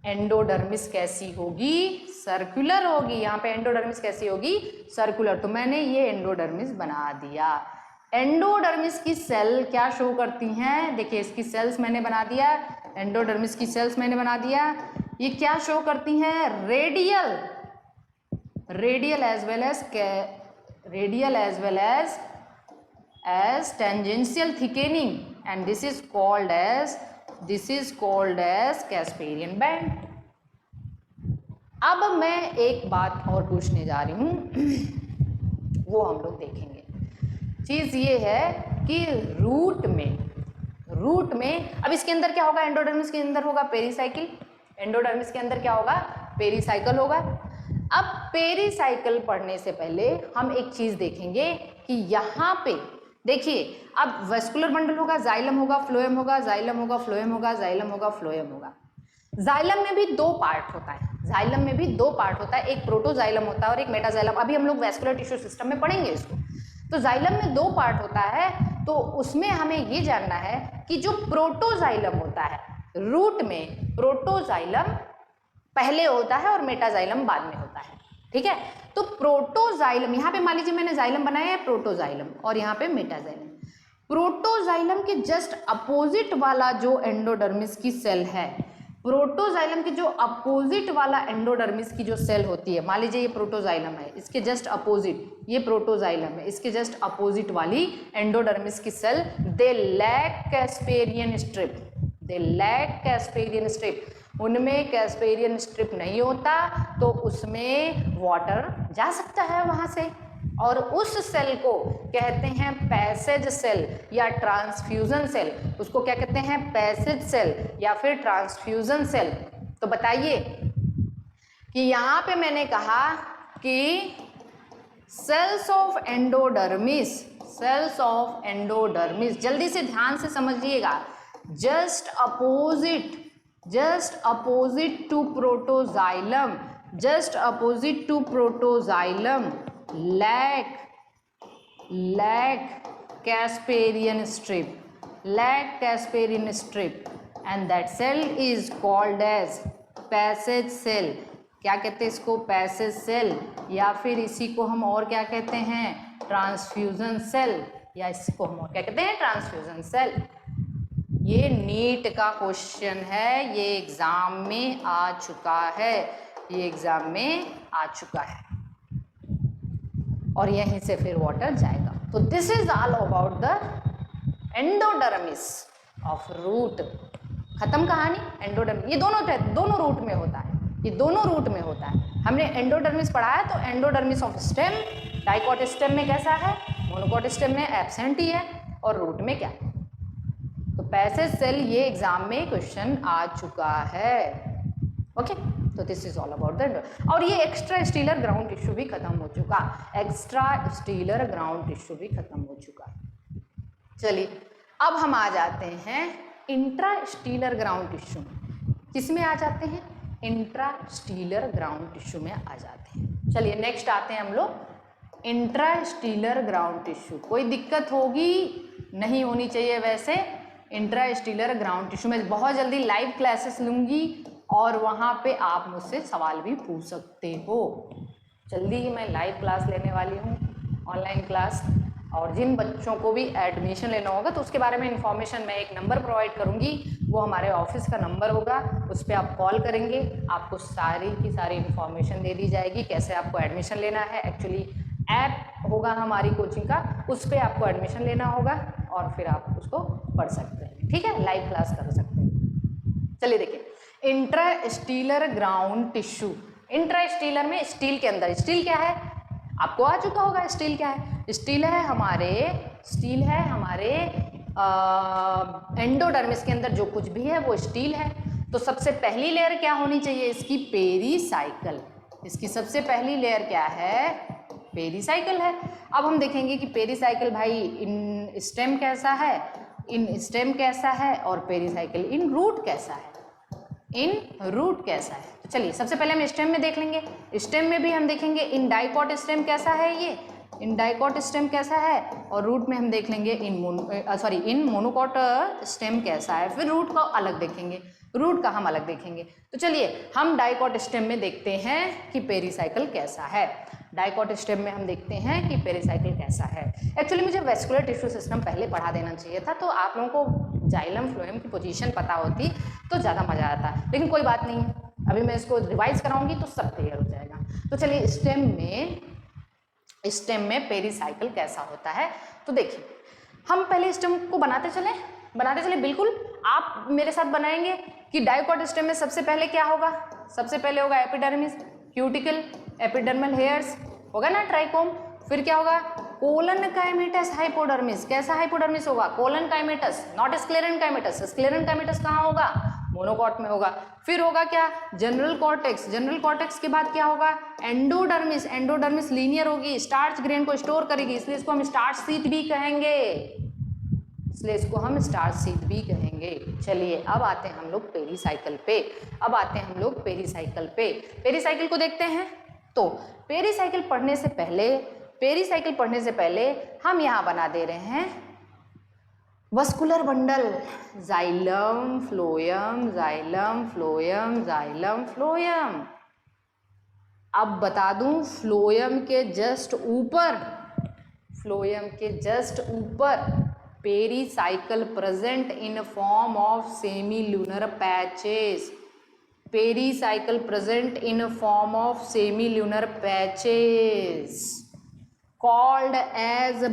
एंडोडर्मिस कैसी होगी? सर्कुलर होगी। यहाँ पे एंडोडर्मिस कैसी होगी? सर्कुलर। तो मैंने ये एंडोडर्मिस बना दिया। एंडोडर्मिस की सेल क्या शो करती हैं? देखिए इसकी सेल्स मैंने बना दिया, एंडोडर्मिस की सेल्स मैंने बना दिया। ये क्या शो करती हैं? Radial as well as tangential thickening, and this is called as casparian band. अब मैं एक बात और पूछने जा रही हूँ, वो हम लोग देखेंगे। चीज ये है कि रूट में अब इसके अंदर क्या होगा? एंडोडर्मिस के अंदर होगा पेरिसाइकिल, एंडोडर्मिस के अंदर क्या होगा? पेरिसाइकिल होगा। अब पेरिसाइकिल पढ़ने से पहले हम एक चीज देखेंगे कि यहाँ पे देखिए, अब वेस्कुलर बंडल होगा, जाइलम होगा, फ्लोएम होगा, जाइलम होगा, फ्लोएम होगा, जाइलम होगा, फ्लोएम होगा। जाइलम में भी दो पार्ट होता है, एक प्रोटोजाइलम होता है और एक मेटाजाइलम। अभी हम लोग वेस्कुलर टिश्यू सिस्टम में पढ़ेंगे इसको। तो जाइलम में दो पार्ट होता है, तो उसमें हमें ये जानना है कि जो प्रोटोजाइलम होता है, रूट में प्रोटोजाइलम पहले होता है और मेटाजाइलम बाद में होता है। ठीक है, तो प्रोटोजाइलम, यहाँ पे मान लीजिए मैंने जाइलम बनाया है प्रोटोजाइलम और यहाँ पे मेटाजाइलम। प्रोटोजाइलम के जस्ट अपोजिट वाला जो एंडोडर्मिस की सेल है, प्रोटोजाइलम के जो अपोजिट वाला एंडोडर्मिस की जो सेल होती है, मान लीजिए ये प्रोटोजाइलम है, इसके जस्ट अपोजिट ये प्रोटोजाइलम है, इसके जस्ट अपोजिट वाली एंडोडर्मिस की cell, they lack Casparian strip. उनमें कैस्पेरियन स्ट्रिप नहीं होता, तो उसमें वाटर जा सकता है वहां से, और उस सेल को कहते हैं पैसेज सेल या ट्रांसफ्यूजन सेल। उसको क्या कहते हैं? पैसेज सेल या फिर ट्रांसफ्यूजन सेल। तो बताइए कि यहाँ पे मैंने कहा कि cells of endodermis, cells of endodermis, जल्दी से ध्यान से समझिएगा, just opposite to protoxylem, just opposite to protoxylem lack Casparian strip and that cell is called as passage cell। क्या कहते हैं इसको? पैसेज सेल, या फिर इसी को हम और क्या कहते हैं? ट्रांसफ्यूजन सेल, या इसको हम और क्या कहते हैं? Transfusion cell. ये नीट का क्वेश्चन है, ये एग्जाम में आ चुका है, ये एग्जाम में आ चुका है, और यहीं से फिर वाटर जाएगा। तो this is all about the endodermis of root. खत्म कहानी। एंडोडर्मिस ये दोनों रूट में होता है, ये दोनों रूट में होता है। हमने एंडोडर्मिस पढ़ा है, तो endodermis of stem, dicot stem में कैसा है? मोनोकॉट स्टेम में एब्सेंट ही है, और रूट में क्या? तो पैसेज सेल ये एग्जाम में क्वेश्चन आ चुका है। ओके, तो this is all about the. और ये एक्स्ट्रा स्टीलर ग्राउंड टिश्यू भी खत्म हो चुका, एक्स्ट्रा स्टीलर ग्राउंड टिश्यू भी खत्म हो चुका। चलिए अब हम आ जाते हैं इंट्रा स्टीलर ग्राउंड टिश्यू। किस में आ जाते हैं? इंट्रा स्टीलर ग्राउंड टिश्यू में आ जाते हैं। चलिए नेक्स्ट आते हैं हम लोग इंट्रा स्टीलर ग्राउंड टिश्यू। कोई दिक्कत होगी? नहीं होनी चाहिए। वैसे इंट्रा स्टीलर ग्राउंड टिश्यू में बहुत जल्दी लाइव क्लासेस लूँगी, और वहाँ पे आप मुझसे सवाल भी पूछ सकते हो। जल्दी ही मैं लाइव क्लास लेने वाली हूँ, ऑनलाइन क्लास, और जिन बच्चों को भी एडमिशन लेना होगा तो उसके बारे में इंफॉर्मेशन मैं एक नंबर प्रोवाइड करूँगी, वो हमारे ऑफिस का नंबर होगा, उस पर आप कॉल करेंगे, आपको सारी की सारी इंफॉर्मेशन दे दी जाएगी, कैसे आपको एडमिशन लेना है। एक्चुअली ऐप होगा हमारी कोचिंग का, उस पर आपको एडमिशन लेना होगा, और फिर आप उसको पढ़ सकते हैं। ठीक है, लाइव क्लास कर सकते हैं। चलिए देखिए, intra stealer ground tissue. Intra stealer में स्टील के अंदर, स्टील क्या है? आपको आ चुका होगा स्टील क्या है। स्टील है हमारे एंडोडर्मिस के अंदर जो कुछ भी है वो स्टील है। तो सबसे पहली लेयर क्या होनी चाहिए इसकी? पेरीसाइकल। इसकी सबसे पहली लेयर क्या है? पेरीसाइकल है। अब हम देखेंगे कि पेरीसाइकल भाई इन स्टेम कैसा है, इन स्टेम कैसा है, और पेरीसाइकल इन रूट कैसा है, इन रूट कैसा है। तो चलिए सबसे पहले हम स्टेम में देख लेंगे। स्टेम में भी हम देखेंगे इन डाइकॉट स्टेम कैसा है, ये इन डाइकॉट स्टेम कैसा है, और रूट में हम देख लेंगे इन मोनोकॉट स्टेम कैसा है। फिर रूट का अलग देखेंगे, रूट का हम अलग देखेंगे। तो चलिए हम डाइकॉट स्टेम में देखते हैं कि पेरीसाइकिल कैसा है। डाइकॉट स्टेम में हम देखते हैं कि पेरीसाइकिल कैसा है। एक्चुअली मुझे वेस्कुलर टिश्यू सिस्टम पहले पढ़ा देना चाहिए था, तो आप लोगों को जाइलम फ्लोएम की पोजीशन पता होती तो ज़्यादा मज़ा आता, लेकिन कोई बात नहीं, अभी मैं इसको रिवाइज कराऊंगी तो सब क्लियर हो जाएगा। तो चलिए स्टेम में पेरीसाइकिल कैसा होता है। तो देखिए हम पहले स्टेम को बनाते चले बिल्कुल। आप मेरे साथ बनाएंगे कि डाइकॉट स्टेम में सबसे पहले क्या होगा? सबसे पहले होगा एपिडर्मिस, क्यूटिकल, एपिडर्मल हेयर्स होगा ना, ट्राइकोम। फिर क्या होगा? Collenchymatous hypodermis. कैसा हाइपोडर्मिस होगा? Collenchymatous, not sclerenchymatous. Sclerenchymatous कहाँ होगा? मोनोकॉट में होगा। फिर होगा क्या? General cortex. जनरल कॉर्टेक्स के बाद क्या होगा? एंडोडर्मिस। एंडोडर्मिस लीनियर होगी, स्टार्च ग्रेन को स्टोर करेगी, इसलिए इसको हम स्टार्च शीट भी कहेंगे, चलिए अब आते हैं हम लोग पेरीसाइकिल पे। पेरीसाइकिल को देखते हैं। तो पेरीसाइकिल पढ़ने से पहले हम यहाँ बना दे रहे हैं vascular bundle, xylem phloem, xylem phloem, xylem phloem. अब बता दूं, फ्लोएम के जस्ट ऊपर pericycle present in form of सेमील्यूनर patches. Pericycle present in form of सेमील्यूनर patches called as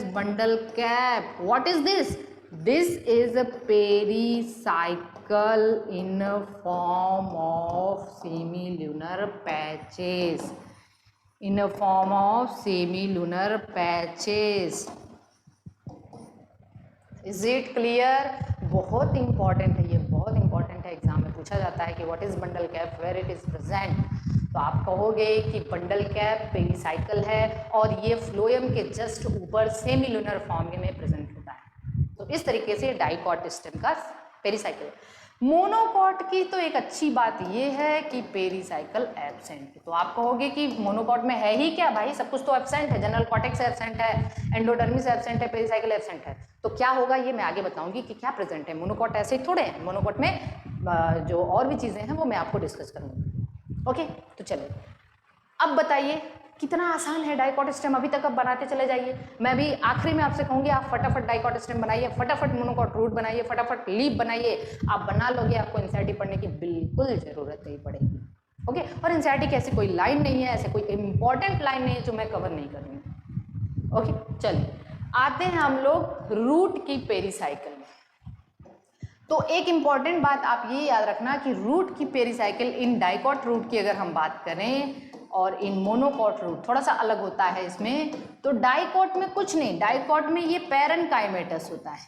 bundle cap. What is this? This is a pericycle in form of semilunar patches, in form of semilunar patches. Is it clear? बहुत important है ये, बहुत important है। Exam में पूछा जाता है कि what is bundle cap, where it is present. तो आप कहोगे कि बंडल कैप पेरीसाइकिल है और ये फ्लोएम के जस्ट ऊपर सेमीलुनर फॉर्म में प्रेजेंट होता है। तो इस तरीके से डाइकॉट स्टेम का पेरीसाइकिल। मोनोकॉट की तो एक अच्छी बात ये है कि पेरीसाइकिल एब्सेंट। तो आप कहोगे कि मोनोकॉट में है ही क्या भाई, सब कुछ तो एब्सेंट है, जनरल कॉर्टेक्स एब्सेंट है, एंडोडर्मिस एब्सेंट है, पेरीसाइकिल एब्सेंट है। तो क्या होगा ये मैं आगे बताऊंगी कि क्या प्रेजेंट है। मोनोकॉट ऐसे ही थोड़े हैं, मोनोकॉट में जो और भी चीजें हैं वो मैं आपको डिस्कस करूंगी। ओके, तो चलिए अब बताइए कितना आसान है डाइकॉट स्टेम। अभी तक अब बनाते चले जाइए। मैं भी आखिरी में आपसे कहूंगी आप फटाफट डाइकॉट स्टेम बनाइए, फटाफट मोनोकॉट रूट बनाइए, फटाफट लीफ बनाइए। आप बना लोगे, आपको एनसीईआरटी पढ़ने की बिल्कुल जरूरत नहीं पड़ेगी। ओके, और एनसीईआरटी की ऐसी कोई लाइन नहीं है, ऐसे कोई इंपॉर्टेंट लाइन नहीं है जो मैं कवर नहीं कर रही हूँ। ओके, चलिए आते हैं हम लोग रूट की पेरीसाइकिल में। तो एक इंपॉर्टेंट बात आप ये याद रखना कि रूट की पेरीसाइकिल इन डाइकॉट रूट की अगर हम बात करें और इन मोनोकॉट रूट थोड़ा सा अलग होता है इसमें। तो डाइकॉट में कुछ नहीं, डाइकॉट में ये पैरेनकाइमेटस होता है।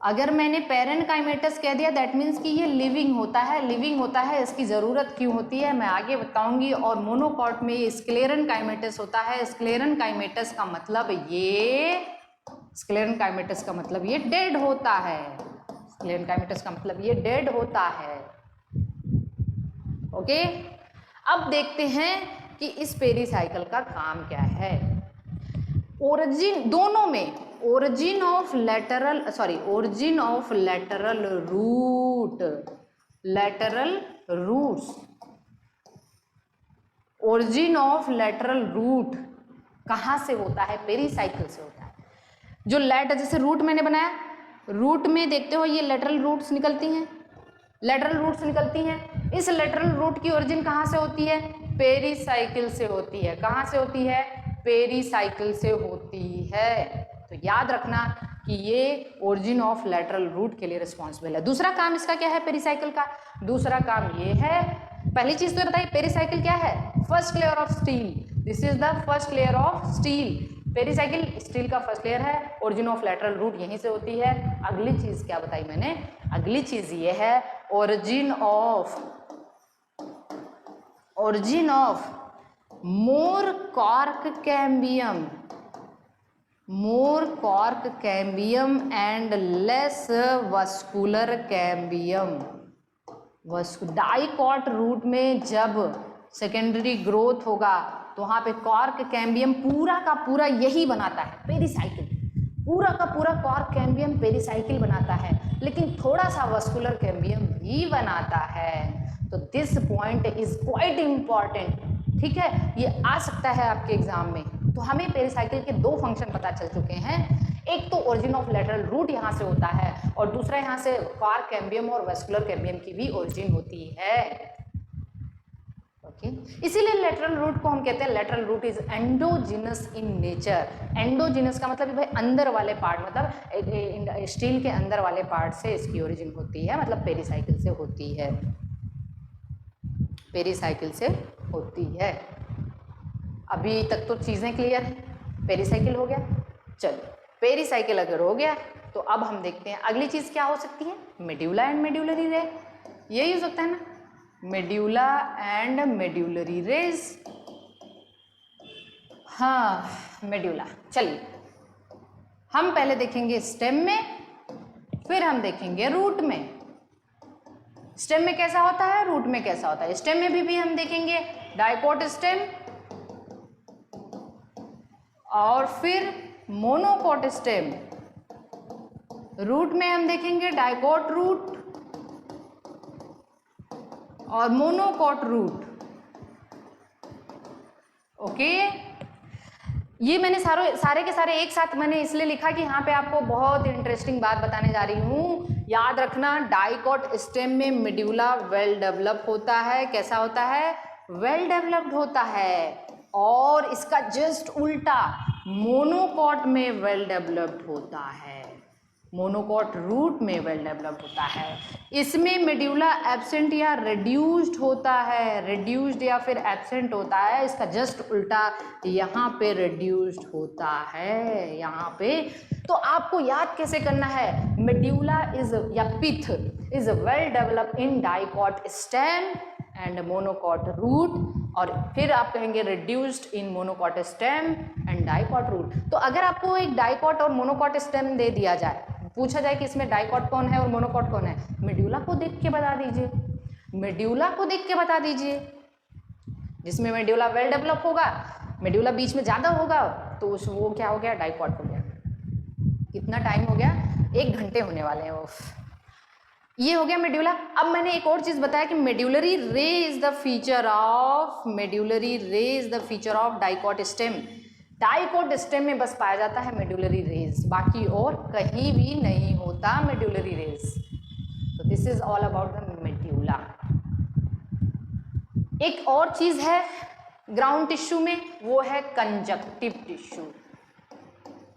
अगर मैंने पैरेनकाइमेटस कह दिया दैट मीन्स कि ये लिविंग होता है, लिविंग होता है। इसकी ज़रूरत क्यों होती है मैं आगे बताऊंगी। और मोनोकॉट में ये स्क्लेरेनकाइमेटस होता है। स्क्लेरेनकाइमेटस का मतलब ये, स्क्लेरेनकाइमेटस का मतलब ये डेड होता है। स्क्लेरेनकाइमेटस का मतलब ये डेड होता है। ओके, अब देखते हैं कि इस पेरीसाइकिल का काम क्या है। ओरिजिन दोनों में, origin of lateral root, lateral roots, origin of lateral root कहाँ से होता है? पेरीसाइकिल से होता है। जो जैसे रूट मैंने बनाया, रूट में देखते हो ये लेटरल रूट्स निकलती हैं, लेटरल रूट्स निकलती हैं। इस लेटरल रूट की ओरिजिन कहाँ से होती है? पेरीसाइकिल से होती है। कहाँ से होती है? पेरीसाइकिल से होती है। तो याद रखना कि ये ओरिजिन ऑफ लेटरल रूट के लिए रिस्पॉन्सिबल है। दूसरा काम इसका क्या है पेरीसाइकिल का? दूसरा काम ये है, पहली चीज तो बताइए पेरीसाइकिल क्या है? First layer of steel, this is the first layer of steel. Pericycle steel का फर्स्ट लेयर है, ओरिजिन ऑफ लेटरल रूट यहीं से होती है। अगली चीज क्या बताई मैंने? अगली चीज ये है origin of more cork cambium and less vascular cambium. Dicot root में जब सेकेंडरी ग्रोथ होगा तो वहां पे कॉर्क कैम्बियम पूरा का पूरा यही बनाता है, पेरीसाइकिल। पूरा का पूरा कॉर्क कैम्बियम पेरीसाइकिल बनाता है, लेकिन थोड़ा सा वस्कुलर कैम्बियम भी बनाता है। तो this point is quite important. ठीक है, ये आ सकता है आपके एग्जाम में। तो हमें पेरीसाइकिल के दो फंक्शन पता चल चुके हैं। एक तो ओरिजिन ऑफ लेटरल रूट यहाँ से होता है और दूसरा यहाँ से कॉर्क कैम्बियम और वस्कुलर कैम्बियम की भी ओरिजिन होती है। ओके, इसीलिए लेटरल रूट को हम कहते हैं lateral root is endogenous in nature. Endogenous का मतलब भाई अंदर वाले पार्ट, मतलब स्टील के अंदर वाले पार्ट से इसकी ओरिजिन होती है, मतलब पेरीसाइकिल से होती है, पेरीसाइकिल से होती है। अभी तक तो चीजें क्लियर हैं। पेरीसाइकिल हो गया, चलो पेरीसाइकिल अगर हो गया तो अब हम देखते हैं अगली चीज क्या हो सकती है। मेड्यूला एंड मेड्यूलरी रे, यही हो सकता है ना, मेड्यूला एंड मेड्यूलरी रेज। हाँ मेड्यूला। चलिए हम पहले देखेंगे स्टेम में, फिर हम देखेंगे रूट में। स्टेम में कैसा होता है, रूट में कैसा होता है। स्टेम में भी हम देखेंगे डाइकॉट स्टेम और फिर मोनोकॉट स्टेम। रूट में हम देखेंगे डाइकॉट रूट और मोनोकॉट रूट। ओके, ये मैंने सारे के सारे एक साथ मैंने इसलिए लिखा कि यहाँ पे आपको बहुत इंटरेस्टिंग बात बताने जा रही हूँ। याद रखना डाइकॉट स्टेम में मेड्यूला वेल डेवलप होता है। कैसा होता है? वेल डेवलप्ड होता है। और इसका जस्ट उल्टा मोनोकॉट में वेल डेवलप्ड होता है। मोनोकॉट रूट में वेल डेवलप्ड होता है। इसमें मेड्यूला एब्सेंट या रिड्यूस्ड होता है, रिड्यूस्ड या फिर एब्सेंट होता है, इसका जस्ट उल्टा यहाँ पे रिड्यूस्ड होता है यहाँ पे। तो आपको याद कैसे करना है, मेड्यूला इज या pith is well developed in dicot stem and monocot root, और फिर आप कहेंगे reduced in monocot stem and dicot root. तो अगर आपको एक डाइकॉट और मोनोकॉट स्टेम दे दिया जाए, पूछा जाए कि इसमें डाइकॉट कौन है और मोनोकॉट कौन है, मेड्यूला को देख के बता दीजिए, मेड्यूला को देख के बता दीजिए। जिसमें मेड्यूला वेल डेवलप होगा, मेड्यूला बीच में ज़्यादा होगा, तो वो क्या हो गया, डाइकॉट हो गया। कितना टाइम हो गया, 1 घंटे होने वाले हैं वो। ये हो गया मेड्यूला। अब मैंने एक और चीज बताया कि medullary ray is the feature of, medullary ray is the feature of dicot stem. Dicot stem में बस पाया जाता है मेड्यूलरी रेज, बाकी और कहीं भी नहीं होता मेड्यूलरी रेज। तो this is all about the medulla. एक और चीज है ग्राउंड टिश्यू में, वो है कंजक्टिव टिश्यू।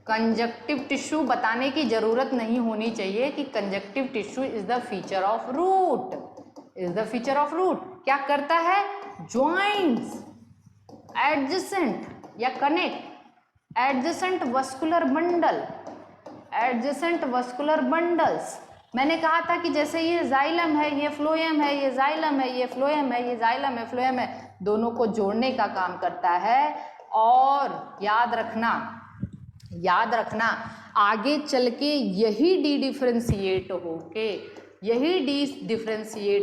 कंजक्टिव टिश्यू बताने की जरूरत नहीं होनी चाहिए कि conjunctive tissue is the feature of root, is the feature of root. क्या करता है, ज्वाइंट्स एडजेसेंट या connect adjacent vascular bundle, adjacent vascular bundles. मैंने कहा था कि जैसे ये जाइलम है, ये फ्लोएम है, ये जाइलम है, ये फ्लोएम है, ये जाइलम है, फ्लोएम है, दोनों को जोड़ने का काम करता है। और याद रखना आगे चल के यही डी डिफ्रेंशिएट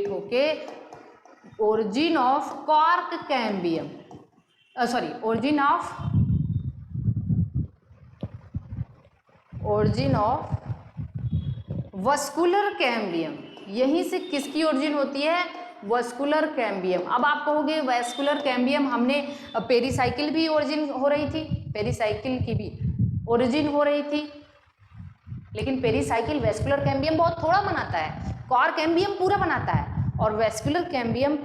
होके origin of cork cambium, origin of vascular cambium, यहीं से किसकी ओरिजिन होती है, वस्कुलर कैम्बियम। अब आप कहोगे वस्कुलर कैम्बियम, हमने पेरीसाइकिल भी ओरिजिन हो रही थी, पेरीसाइकिल की भी ओरिजिन हो रही थी, लेकिन पेरीसाइकिल वेस्कुलर कैम्बियम बहुत थोड़ा बनाता है, कॉर्क कैम्बियम पूरा बनाता है, और वेस्कुलर कैम्बियम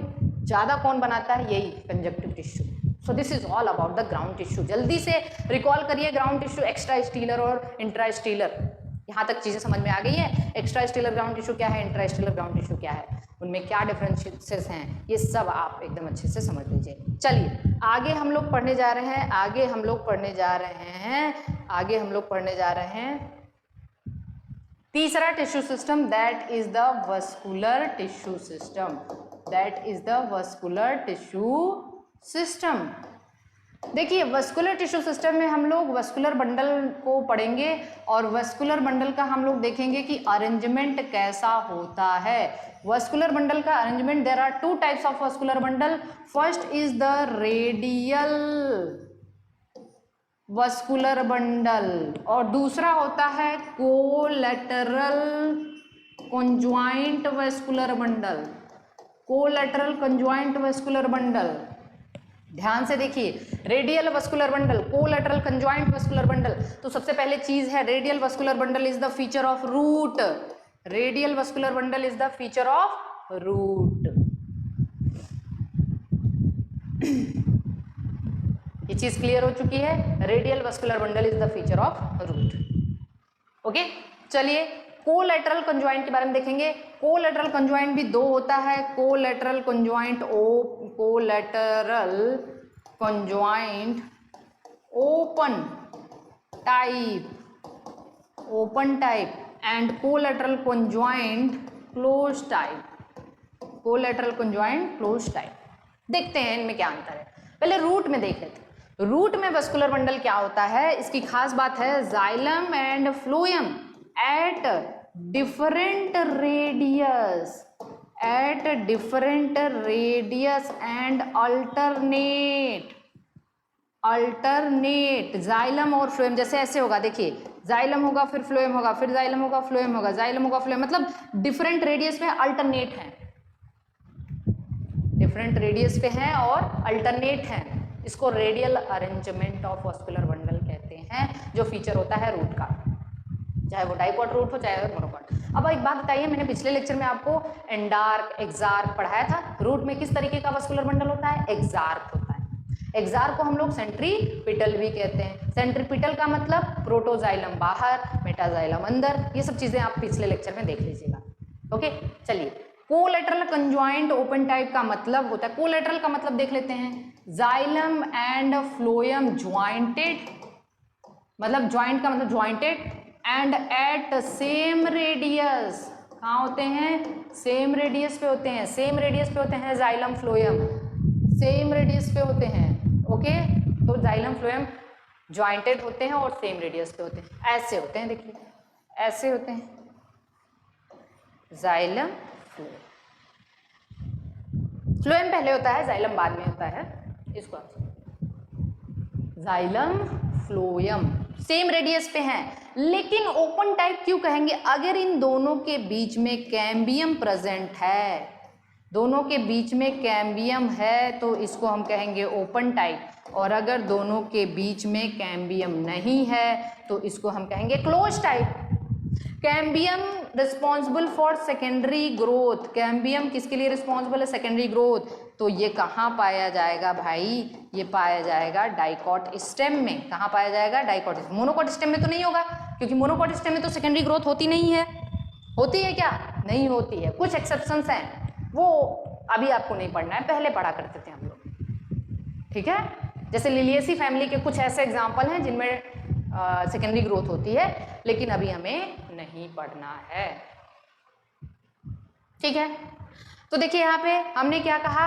ज़्यादा कौन बनाता है, यही conjunctive tissue. So this is all about the ground tissue. जल्दी से रिकॉल करिए ग्राउंड टिश्यू, एक्स्ट्रा स्टीलर और इंट्रा स्टीलर। यहाँ तक चीज़ें समझ में आ गई है, एक्स्ट्रा स्टीलर ग्राउंड टिश्यू क्या है, इंट्रा स्टीलर ग्राउंड टिश्यू क्या है, उनमें क्या डिफरेंसेस हैं, ये सब आप एकदम अच्छे से समझ लीजिए। चलिए आगे हम लोग पढ़ने जा रहे हैं, आगे हम लोग पढ़ने जा रहे हैं तीसरा tissue system, that is the vascular tissue system, that is the vascular tissue system. देखिए वस्कुलर टिश्यू सिस्टम में हम लोग वस्कुलर बंडल को पढ़ेंगे, और वस्कुलर बंडल का हम लोग देखेंगे कि अरेंजमेंट कैसा होता है। वस्कुलर बंडल का arrangement, there are 2 types of vascular bundle. First is the radial vascular bundle, और दूसरा होता है collateral conjoint vascular bundle, collateral conjoint vascular bundle. ध्यान से देखिए, radial vascular bundle, collateral conjoint vascular bundle. तो सबसे पहले चीज है radial vascular bundle is the feature of root, radial vascular bundle is the feature of root. ये चीज क्लियर हो चुकी है, radial vascular bundle is the feature of root. Okay, चलिए कोलैटरल कंजॉइंट के बारे में देखेंगे। कोलैटरल कंजॉइंट भी 2 होता है, collateral conjoint collateral conjoint open type and collateral conjoint close type, collateral conjoint close type. देखते हैं इनमें क्या अंतर है। पहले रूट में देख लेते हैं। रूट में वस्कुलर बंडल क्या होता है, इसकी खास बात है xylem and phloem at different radius and alternate xylem और फ्लोएम। जैसे ऐसे होगा, देखिए जाइलम होगा फिर फ्लोएम होगा, फिर जाइलम होगा फ्लोएम होगा, जाइलम होगा फ्लोएम, मतलब डिफरेंट रेडियस में अल्टरनेट है, डिफरेंट रेडियस पे हैं और अल्टरनेट हैं। इसको radial arrangement of vascular bundle कहते हैं, जो फीचर होता है रूट का, चाहे वो डाइकॉट रूट हो चाहे मोनोकॉट। अब एक बात बताइए, मैंने पिछले लेक्चर में आपको एंडार्क एक्सार्क पढ़ाया था। रूट में किस तरीके का वस्कुलर बंडल होता है, एक्सार्क होता है। एक्जार को हम लोग सेंट्रीपिटल भी कहते हैं। सेंट्रीपिटल का मतलब प्रोटोजाइलम बाहर, मेटाजाइलम अंदर, ये सब चीजें आप पिछले लेक्चर में देख लीजिएगा। ओके, चलिए कोलेटरल कंजॉइंट ओपन टाइप का मतलब होता है, कोलेटरल का मतलब देख लेते हैं, जाइलम एंड फ्लोएम ज्वाइंटेड, मतलब ज्वाइंट का मतलब jointed and at same radius, कहाँ होते हैं, सेम रेडियस पे होते हैं, सेम रेडियस पे होते हैं जाइलम फ्लोएम, सेम रेडियस पे होते हैं। ओके, तो जाइलम फ्लोएम ज्वाइंटेड होते हैं और सेम रेडियस पे होते हैं, ऐसे होते हैं, देखिए ऐसे होते हैं जाइलम फ्लोएम। फ्लोएम पहले होता है, जाइलम बाद में होता है, इसको आप जाइलम फ्लोएम सेम रेडियस पे हैं, लेकिन ओपन टाइप क्यों कहेंगे, अगर इन दोनों के बीच में कैम्बियम प्रेजेंट है, दोनों के बीच में कैम्बियम है तो इसको हम कहेंगे ओपन टाइप, और अगर दोनों के बीच में कैम्बियम नहीं है तो इसको हम कहेंगे close type. Cambium responsible for secondary growth, cambium किसके लिए रिस्पॉन्सिबल है, सेकेंडरी ग्रोथ, तो ये कहाँ पाया जाएगा भाई, ये पाया जाएगा डाइकॉट स्टेम में। कहाँ पाया जाएगा, डाइकॉट, मोनोकॉट स्टेम में तो नहीं होगा, क्योंकि मोनोकॉट स्टेम में तो सेकेंडरी ग्रोथ होती नहीं है, होती है क्या, नहीं होती है, कुछ एक्सेप्शंस हैं, वो अभी आपको नहीं पढ़ना है, पहले पढ़ा करते थे हम लोग, ठीक है। जैसे लिलिएसी फैमिली के कुछ ऐसे एग्जाम्पल हैं जिनमें सेकेंडरी ग्रोथ होती है, लेकिन अभी हमें नहीं पढ़ना है, ठीक है। तो देखिए यहाँ पे हमने क्या कहा,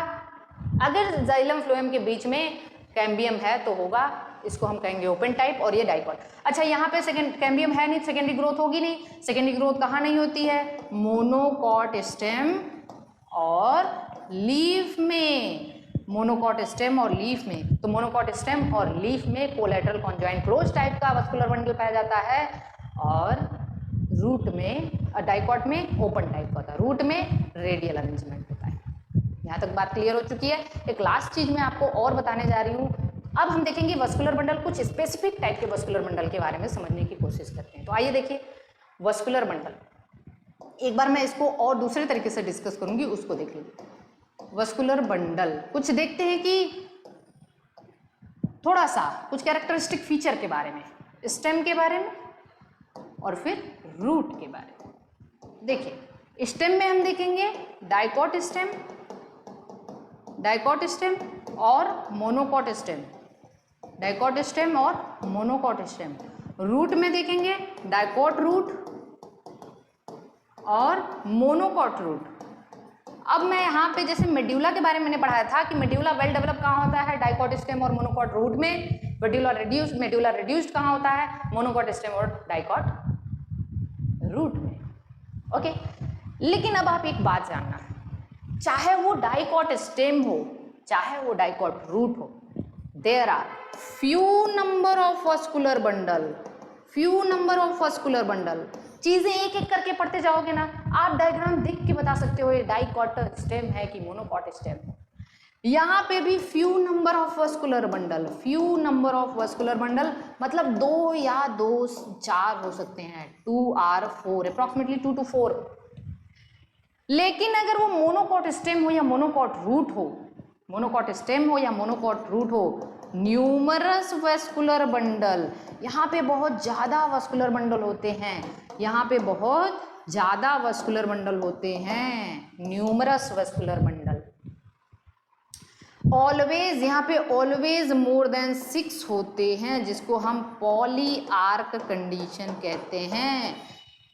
अगर जाइलम फ्लोएम के बीच में कैम्बियम है तो होगा, इसको हम कहेंगे ओपन टाइप, और ये डाइकॉट। अच्छा, यहाँ पे कैम्बियम है नहीं, सेकेंडरी ग्रोथ होगी नहीं, सेकेंडरी ग्रोथ कहाँ नहीं होती है, मोनोकॉट स्टेम और लीफ में, मोनोकॉट स्टेम और लीफ में। तो मोनोकॉट स्टेम और लीफ में कोलेटरल कॉन्जॉइंट क्लोज टाइप का वास्कुलर बंडल पाया जाता है, और रूट में, डाइकॉट में ओपन टाइप का होता है, रूट में रेडियल अरेंजमेंट होता है। यहाँ तक बात क्लियर हो चुकी है। एक लास्ट चीज मैं आपको और बताने जा रही हूँ, अब हम देखेंगे वास्कुलर बंडल, कुछ स्पेसिफिक टाइप के वास्कुलर बंडल के बारे में समझने की कोशिश करते हैं। तो आइए देखिए वास्कुलर बंडल, एक बार मैं इसको और दूसरे तरीके से डिस्कस करूंगी, उसको देख लीजिए। वास्कुलर बंडल कुछ देखते हैं कि थोड़ा सा कुछ कैरेक्टरिस्टिक फीचर के बारे में, स्टेम के बारे में और फिर रूट के बारे में। देखिए स्टेम में हम देखेंगे डाइकॉट स्टेम, डाइकॉट स्टेम और मोनोकॉट स्टेम, डाइकॉट स्टेम और मोनोकॉट स्टेम। रूट में देखेंगे डाइकॉट रूट और मोनोकॉट रूट। अब मैं यहाँ पे जैसे मेड्यूला के बारे में मैंने पढ़ाया था कि मेड्यूला वेल डेवलप कहाँ होता है, डाइकॉट स्टेम और मोनोकॉट रूट में, मेड्यूला रिड्यूस्ड कहाँ होता है, मोनोकॉट स्टेम और डाइकॉट रूट में। ओके, लेकिन अब आप एक बात जानना, चाहे वो डाइकॉट स्टेम हो चाहे वो डाइकॉट रूट हो, there are few number of vascular bundle, few number of vascular bundle. चीजें एक एक करके पढ़ते जाओगे ना, आप डायग्राम देख के बता सकते हो ये डाइकॉट स्टेम है कि मोनोकॉट स्टेम है। यहाँ पे भी few number of vascular bundle, few number of vascular bundle मतलब 2 या 4 हो सकते हैं, 2 or 4, अप्रॉक्सीमेटली 2 to 4। लेकिन अगर वो मोनोकॉट स्टेम हो या मोनोकॉट रूट हो, मोनोकॉट स्टेम हो या मोनोकॉट रूट हो, न्यूमरस वास्कुलर बंडल, यहाँ पे बहुत ज्यादा वास्कुलर बंडल होते हैं, यहाँ पे बहुत ज्यादा वास्कुलर बंडल होते हैं, न्यूमरस वास्कुलर बंडल। ऑलवेज, यहाँ पे ऑलवेज मोर देन 6 होते हैं, जिसको हम पॉली आर्क कंडीशन कहते हैं।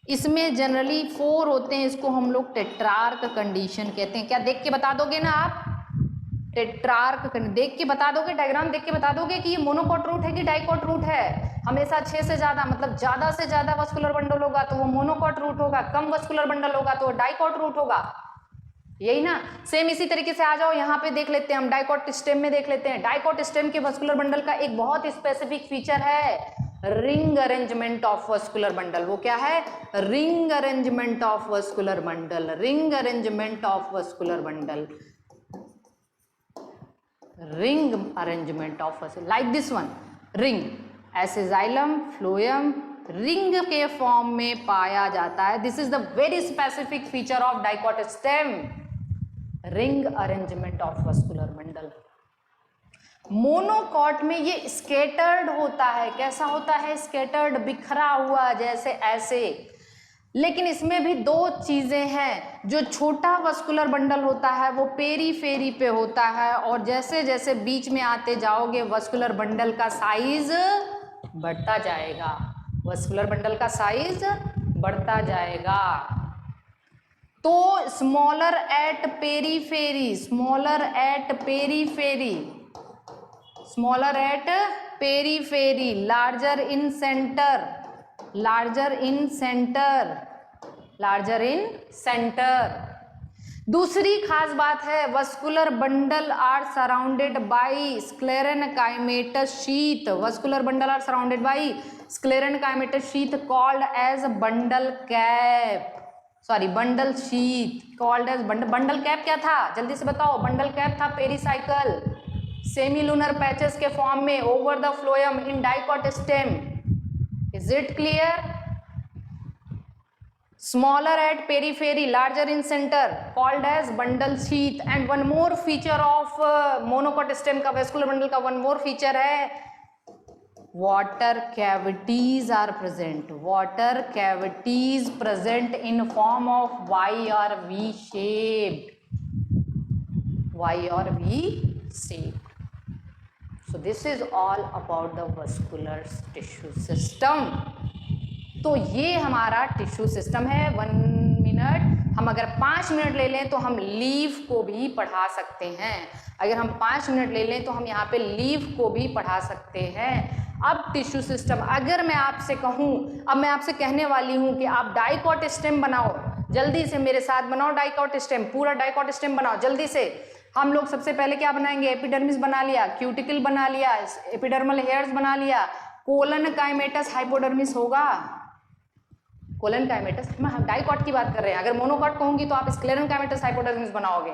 इसमें जनरली 4 होते हैं, इसको हम लोग टेट्रार्क कंडीशन कहते हैं। क्या देख के बता दोगे ना आप, टेट्रार्क देख के बता दोगे, डायग्राम देख के बता दोगे कि ये मोनोकॉट रूट है कि डाइकॉट रूट है। हमेशा 6 से ज्यादा मतलब ज्यादा से ज्यादा वास्कुलर बंडल होगा तो वो मोनोकॉट रूट होगा, कम वास्कुलर बंडल होगा तो डाइकॉट रूट होगा, यही ना। सेम इसी तरीके से आ जाओ, यहाँ पे देख लेते हैं हम, डाइकॉट स्टेम में देख लेते हैं। डाइकॉट स्टेम के वास्कुलर बंडल का एक बहुत स्पेसिफिक फीचर है, ring arrangement of vascular bundle. वो क्या है, ring arrangement of vascular bundle, ring arrangement of vascular bundle, ring arrangement of vascular, like this one, ring, ऐसे जाइलम फ्लोएम रिंग के फॉर्म में पाया जाता है। This is the very specific feature of dicot stem, ring arrangement of vascular bundle. Monocot में ये scattered होता है। कैसा होता है? स्केटर्ड, बिखरा हुआ, जैसे ऐसे। लेकिन इसमें भी दो चीजें हैं, जो छोटा वस्कुलर बंडल होता है वो पेरीफेरी पे होता है, और जैसे जैसे बीच में आते जाओगे वस्कुलर बंडल का साइज बढ़ता जाएगा, वस्कुलर बंडल का साइज बढ़ता जाएगा। तो smaller at periphery, smaller at periphery, smaller at periphery, larger in centre, larger in centre, larger in centre. दूसरी खास बात है, vascular bundle are surrounded by sclerenchymatous sheath, vascular bundle are surrounded by sclerenchymatous sheath called as bundle cap, sorry bundle sheath called as bundle cap. क्या था जल्दी से बताओ? Bundle cap था पेरीसाइकल सेमीलुनर पैचेस के फॉर्म में over the phloem in dicot stem. Is it clear? Smaller at periphery, larger in center, called as bundle sheath. And one more feature of monocot stem का vascular bundle का one more feature है, water cavities are present, water cavities present in form of Y or V shaped, Y or V shaped. So this is all about the vascular tissue system. तो ये हमारा tissue system है। 1 minute, हम अगर 5 minute ले लें तो हम लीफ को भी पढ़ा सकते हैं। अगर हम 5 मिनट ले लें तो हम यहाँ पे लीफ को भी पढ़ा सकते हैं। अब टिश्यू सिस्टम, अगर मैं आपसे कहूँ, अब मैं आपसे कहने वाली हूँ कि आप डाइकॉट स्टेम बनाओ, जल्दी से मेरे साथ बनाओ डाइकॉट स्टेम, पूरा डाइकॉट स्टेम बनाओ जल्दी से। हम लोग सबसे पहले क्या बनाएंगे? एपिडर्मिस बना लिया, क्यूटिकल बना लिया, एपिडर्मल हेयर्स बना लिया, कोलन काइमेटस हाइपोडर्मिस होगा, कोलन काइमेटस। हम डाइकॉट की बात कर रहे हैं, अगर मोनोकॉट कहूंगी तो आप स्क्लेरन काइमेटस हाइपोडर्मिस बनाओगे।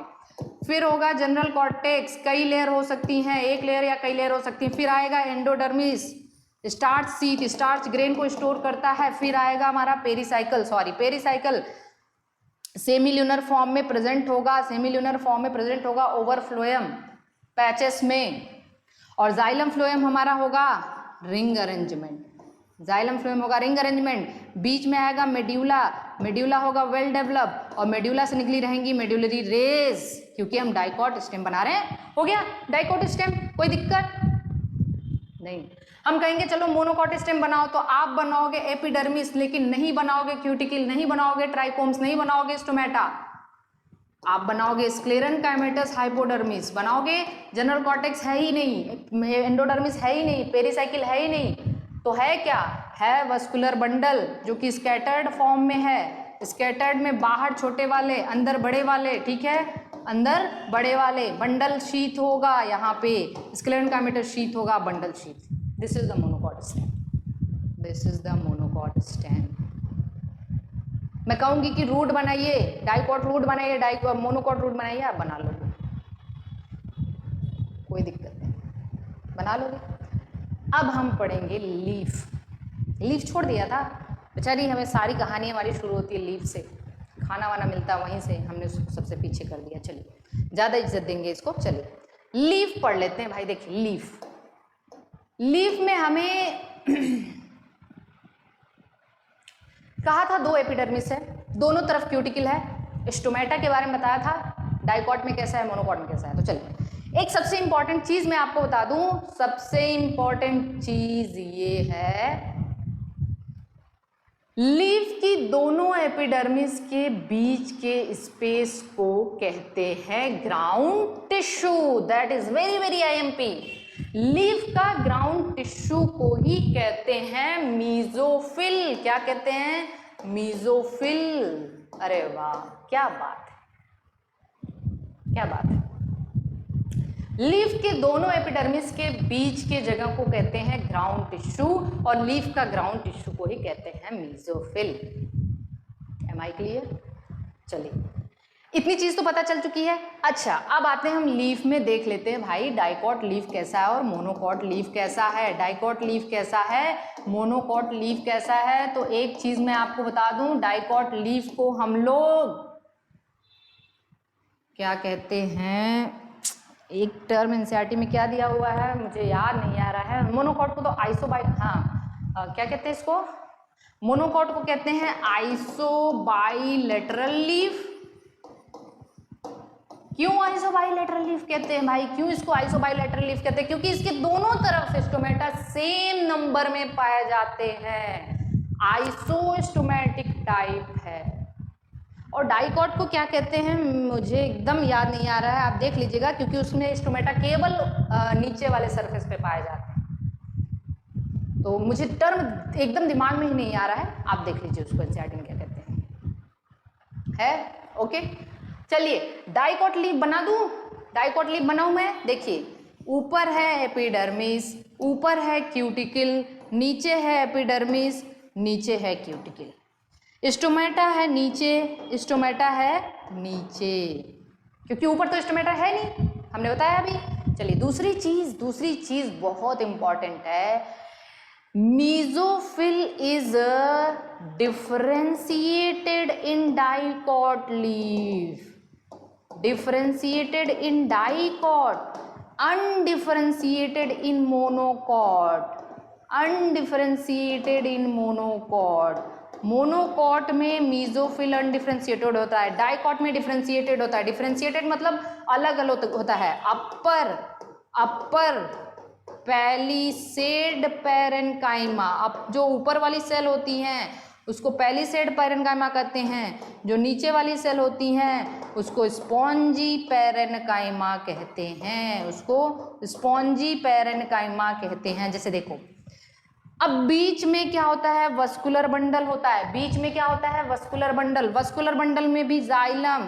फिर होगा जनरल कॉर्टेक्स, कई लेयर हो सकती हैं, एक लेयर या कई लेयर हो सकती हैं। फिर आएगा endodermis, starch sheath, starch grain को स्टोर करता है। फिर आएगा हमारा पेरीसाइकल, सॉरी पेरीसाइकल सेमील्यूनर फॉर्म में प्रेजेंट होगा, सेमील्यूनर फॉर्म में प्रेजेंट होगा ओवर फ्लोएम पैचेस में। और जाइलम फ्लोएम हमारा होगा रिंग अरेंजमेंट, जाइलम फ्लोएम होगा रिंग अरेंजमेंट। बीच में आएगा मेड्यूला, मेड्यूला होगा वेल डेवलप, और मेड्यूला से निकली रहेंगी मेड्यूलरी रेज, क्योंकि हम डाइकॉट स्टेम बना रहे हैं। हो गया डाइकॉट स्टेम, कोई दिक्कत नहीं। हम कहेंगे चलो मोनोकॉट स्टेम बनाओ, तो आप बनाओगे एपिडर्मिस, लेकिन नहीं बनाओगे क्यूटिकल, नहीं बनाओगे ट्राइकोम्स, नहीं बनाओगे स्टोमेटा, आप बनाओगे स्क्लेरन काइमेटस हाइपोडर्मिस बनाओगे। जनरल कॉर्टेक्स है ही नहीं, एंडोडर्मिस है ही नहीं, पेरीसाइकिल है ही नहीं, तो है क्या? है वस्कुलर बंडल जो कि स्कैटर्ड फॉर्म में है। स्कैटर्ड में बाहर छोटे वाले, अंदर बड़े वाले, ठीक है, अंदर बड़े वाले। बंडल शीथ होगा यहाँ पे, स्क्लेरन काइमेटस शीथ होगा, bundle sheath. This is the monocot stem, this is the monocot stem. मैं कहूँगी कि रूट बनाइए, डाइकॉट रूट बनाइए, डाइकॉट मोनोकॉट रूट बनाइए, आप बना लोगे, कोई दिक्कत नहीं, बना लोगे। अब हम पढ़ेंगे लीफ। लीफ छोड़ दिया था बेचारी, हमें सारी कहानी हमारी शुरू होती है लीफ से, खाना वाना मिलता वहीं से, हमने उसको सबसे पीछे कर दिया। चलिए ज़्यादा इज्जत देंगे इसको, चलिए लीफ पढ़ लेते हैं भाई। देखिए लीफ, लीफ में हमें कहा था 2 एपिडर्मिस है, दोनों तरफ क्यूटिकल है। स्टोमेटा के बारे में बताया था, डाइकॉट में कैसा है, मोनोकॉट में कैसा है। तो चलिए एक सबसे इंपॉर्टेंट चीज मैं आपको बता दूं, सबसे इंपॉर्टेंट चीज ये है, लीफ की दोनों एपिडर्मिस के बीच के स्पेस को कहते हैं ground tissue. That is very very IMP. Leaf का ग्राउंड टिश्यू को ही कहते हैं मीजोफिल। क्या कहते हैं? मीजोफिल। अरे वाह, क्या बात है, क्या बात है। लीफ के दोनों एपिडर्मिस के बीच के जगह को कहते हैं ग्राउंड टिश्यू, और लीफ का ग्राउंड टिश्यू को ही कहते हैं मीजोफिल। M I clear? चलिए इतनी चीज तो पता चल चुकी है। अच्छा अब आते हैं हम लीफ में, देख लेते हैं भाई डाइकॉट लीफ कैसा है और मोनोकॉट लीफ कैसा है। डाइकॉट लीफ कैसा है, मोनोकॉट लीफ कैसा है। तो एक चीज मैं आपको बता दूं, डाइकॉट लीफ को हम लोग क्या कहते हैं, एक टर्म एनसीईआरटी में क्या दिया हुआ है मुझे याद नहीं आ रहा है। मोनोकॉट को तो क्या कहते हैं इसको, मोनोकॉट को कहते हैं आइसोबाइलेटरल लीफ। क्यों आइसोबाइलेटरल लीफ कहते हैं भाई, क्यों इसको आइसोबाइलेटरल लीफ कहते हैं? क्योंकि इसके दोनों तरफ स्टोमेटा सेम नंबर में पाए जाते हैं, आइसोस्टोमेटिक टाइप है। और डाइकॉट को क्या कहते हैं मुझे एकदम याद नहीं आ रहा है, आप देख लीजिएगा, क्योंकि उसमें स्टोमेटा केवल नीचे वाले सरफेस पे पाए जाते हैं, तो मुझे टर्म एकदम दिमाग में ही नहीं आ रहा है, आप देख लीजिए उसको एनसीईआरटी में क्या कहते हैं। ओके, चलिए डाइकॉट लीफ बना दूं, डाइकॉट लीफ बनाऊं मैं। देखिए ऊपर है एपिडर्मिस, ऊपर है क्यूटिकल, नीचे है एपिडर्मिस, नीचे है क्यूटिकल। स्टोमेटा है नीचे, स्टोमेटा है नीचे, क्योंकि ऊपर तो स्टोमेटा है नहीं, हमने बताया अभी। चलिए दूसरी चीज बहुत इंपॉर्टेंट है, mesophyll is differentiated in dicot leaf, differentiated in dicot, undifferentiated in monocot, undifferentiated in monocot. Monocot में मेसोफिल अनडिफरेंशिएटेड होता है, डाइकॉट में डिफरेंशिएटेड होता है। डिफरेंशिएटेड मतलब अलग अलग होता है। अपर पैलिसेड पैरेन्काइमा, अब जो ऊपर वाली सेल होती हैं उसको पैलिसेड पैरेन्काइमा कहते हैं, जो नीचे वाली सेल होती हैं उसको स्पॉन्जी पैरेन्काइमा कहते हैं, उसको स्पॉन्जी पैरेन्काइमा कहते हैं। जैसे देखो अब बीच में क्या होता है, वस्कुलर बंडल होता है, बीच में क्या होता है, वस्कुलर बंडल। वस्कुलर बंडल में भी जाइलम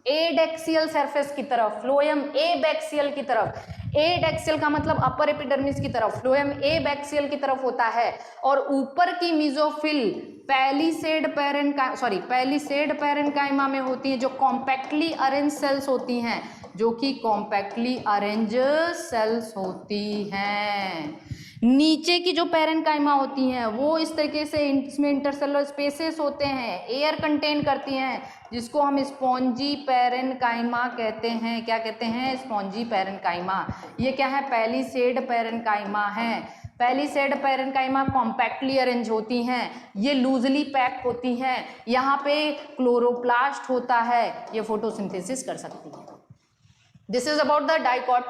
एडेक्सियल सरफेस की तरफ, फ्लोएम एबैक्सियल की तरफ, एडेक्सियल का मतलब अपर एपिडर्मिस की तरफ, फ्लोएम एबैक्सियल की तरफ होता है। और ऊपर की मेसोफिल पैलिसेड पैरेन्काइमा में होती है, जो कॉम्पैक्टली अरेंज सेल्स होती हैं, जो कि कॉम्पैक्टली अरेंज सेल्स होती हैं। नीचे की जो पैरेन्काइमा होती हैं वो इस तरीके से इसमें इंटरसेलुलर स्पेसेस होते हैं, एयर कंटेन करती हैं, जिसको हम स्पॉन्जी पैरेन्काइमा कहते हैं। क्या कहते हैं, स्पॉन्जी पैरेन्काइमा। ये क्या है, पैलिसेड पैरेन्काइमा है। पैलिसेड पैरेन्काइमा कॉम्पैक्टली अरेंज होती हैं, ये लूजली पैक होती हैं, यहाँ पे क्लोरोप्लास्ट होता है, ये फोटोसिंथेसिस कर सकती है। This is about the dicot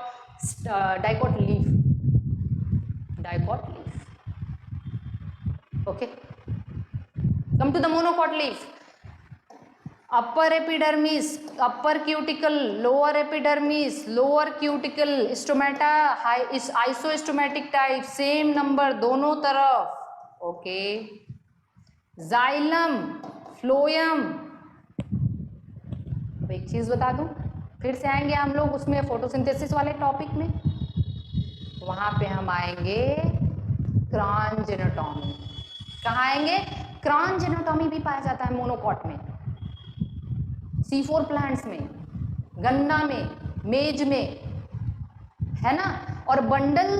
leaf, dicot leaf. Okay, come to the monocot leaf. Upper epidermis, upper cuticle, lower epidermis, lower cuticle, stomata isostomatic type, same number दोनों तरफ। Okay, xylem, phloem. अब एक चीज बता दूं, फिर से आएंगे हम लोग उसमें फोटोसिंथेसिस वाले टॉपिक में, वहां पे हम आएंगे क्रांजेनोटॉमी। कहाँ आएंगे, क्रांजेनोटॉमी भी पाया जाता है मोनोकॉट में, C4 प्लांट्स में, गन्ना में, मेज में, है ना। और बंडल,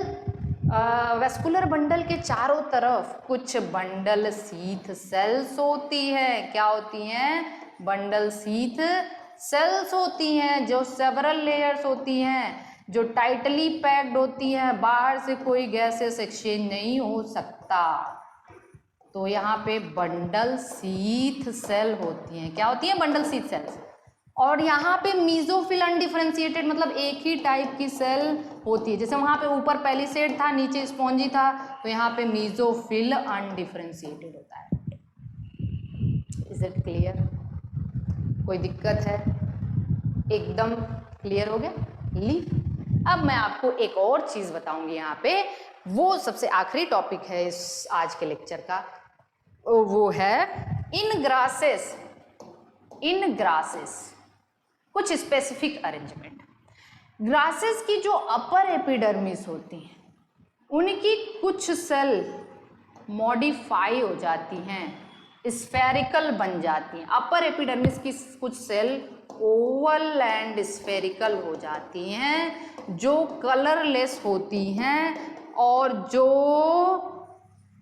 वेस्कुलर बंडल के चारों तरफ कुछ बंडल शीथ सेल्स होती है। क्या होती हैं, बंडल शीथ सेल्स होती हैं, जो सेवरल लेयर्स होती हैं, जो टाइटली पैक्ड होती हैं, बाहर से कोई गैसेस एक्सचेंज नहीं हो सकता। तो यहाँ पे बंडल शीथ सेल होती हैं। क्या होती है, बंडल शीथ सेल्स। और यहाँ पे मेसोफिल अनडिफरेंशिएटेड मतलब एक ही टाइप की सेल होती है। जैसे वहाँ पे ऊपर पैलिसेड था, नीचे स्पॉन्जी था, तो यहाँ पे मेसोफिल अनडिफरेंशिएटेड होता है। इज इट क्लियर, कोई दिक्कत है, एकदम क्लियर हो गया लीफ। अब मैं आपको एक और चीज बताऊंगी यहाँ पे, वो सबसे आखिरी टॉपिक है इस आज के लेक्चर का, वो है इन ग्रासेस कुछ स्पेसिफिक अरेंजमेंट। ग्रासेस की जो अपर एपिडर्मिस होती हैं उनकी कुछ सेल मॉडिफाई हो जाती हैं, स्फेरिकल बन जाती हैं। अपर एपिडर्मिस की कुछ सेल ओवल एंड स्फेरिकल हो जाती हैं, जो कलरलेस होती हैं और जो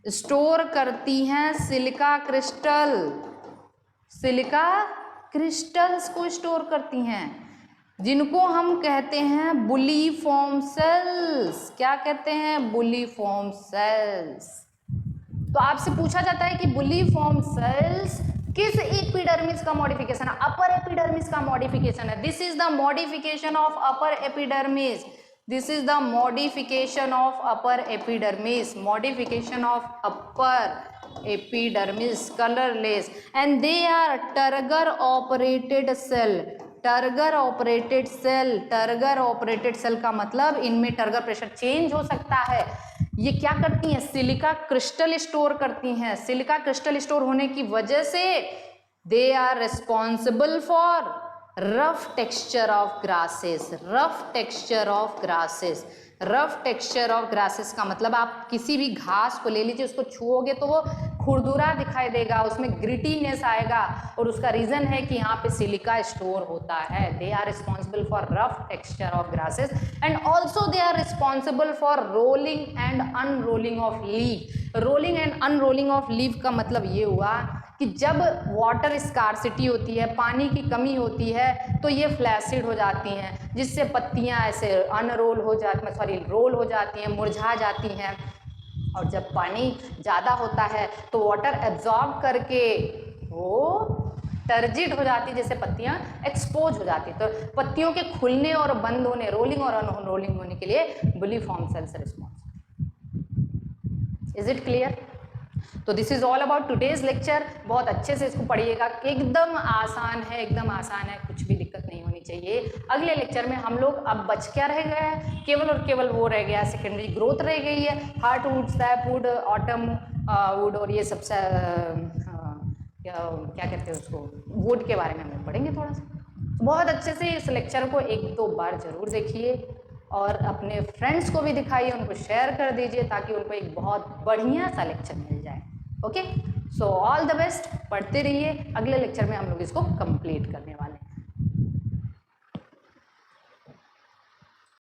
स्टोर करती हैं सिलिका क्रिस्टल, सिलिका क्रिस्टल्स को स्टोर करती हैं। जिनको हम कहते हैं बुलीफॉर्म सेल्स। क्या कहते हैं? Bulliform cells. तो आपसे पूछा जाता है कि बुलीफॉर्म सेल्स किस एपिडर्मिस का मॉडिफिकेशन है? अपर एपिडर्मिस का मॉडिफिकेशन है। This is the modification of upper epidermis. This is the modification of upper epidermis. Modification of upper epidermis, colourless, and they are turgor operated cell. Turgor operated cell, turgor operated cell का मतलब इनमें turgor pressure change हो सकता है। ये क्या करती हैं? सिलिका क्रिस्टल स्टोर करती हैं। सिलिका क्रिस्टल स्टोर होने की वजह से they are responsible for rough texture of grasses. Rough texture of grasses, rough texture of grasses का मतलब आप किसी भी घास को ले लीजिए, उसको छुओगे तो वो खुरदुरा दिखाई देगा, उसमें ग्रिटीनेस आएगा, और उसका रीजन है कि यहाँ पे सिलिका स्टोर होता है। They are responsible for rough texture of grasses and also they are responsible for rolling and unrolling of leaf. Rolling and unrolling of leaf का मतलब ये हुआ कि जब वाटर स्कार्सिटी होती है, पानी की कमी होती है, तो ये फ्लैसिड हो जाती हैं, जिससे पत्तियां ऐसे अनरोल हो जाती, सॉरी रोल हो जाती हैं, मुरझा जाती हैं। और जब पानी ज़्यादा होता है तो वाटर एब्जॉर्ब करके वो टर्जिड हो जाती है, जैसे पत्तियां एक्सपोज हो जाती है। तो पत्तियों के खुलने और बंद होने, रोलिंग और अनरोलिंग होने के लिए bulliform cells responsible. Is it clear? तो this is all about today's lecture. बहुत अच्छे से इसको पढ़िएगा, एकदम आसान है, एकदम आसान है, कुछ भी दिक्कत नहीं होनी चाहिए। अगले लेक्चर में हम लोग अब बच क्या रह गया है? केवल और केवल वो रह गया, सेकेंडरी ग्रोथ रह गई है। हार्टवुड, सैपवुड, ऑटम वुड और ये सबसे क्या कहते हैं उसको, वुड के बारे में हम लोग पढ़ेंगे थोड़ा सा। बहुत अच्छे से इस लेक्चर को 1-2 बार जरूर देखिए और अपने फ्रेंड्स को भी दिखाइए, उनको शेयर कर दीजिए ताकि उनको एक बहुत बढ़िया सा लेक्चर मिल जाए। Okay, so all the best, पढ़ते रहिए। अगले लेक्चर में हम लोग इसको कंप्लीट करने वाले हैं।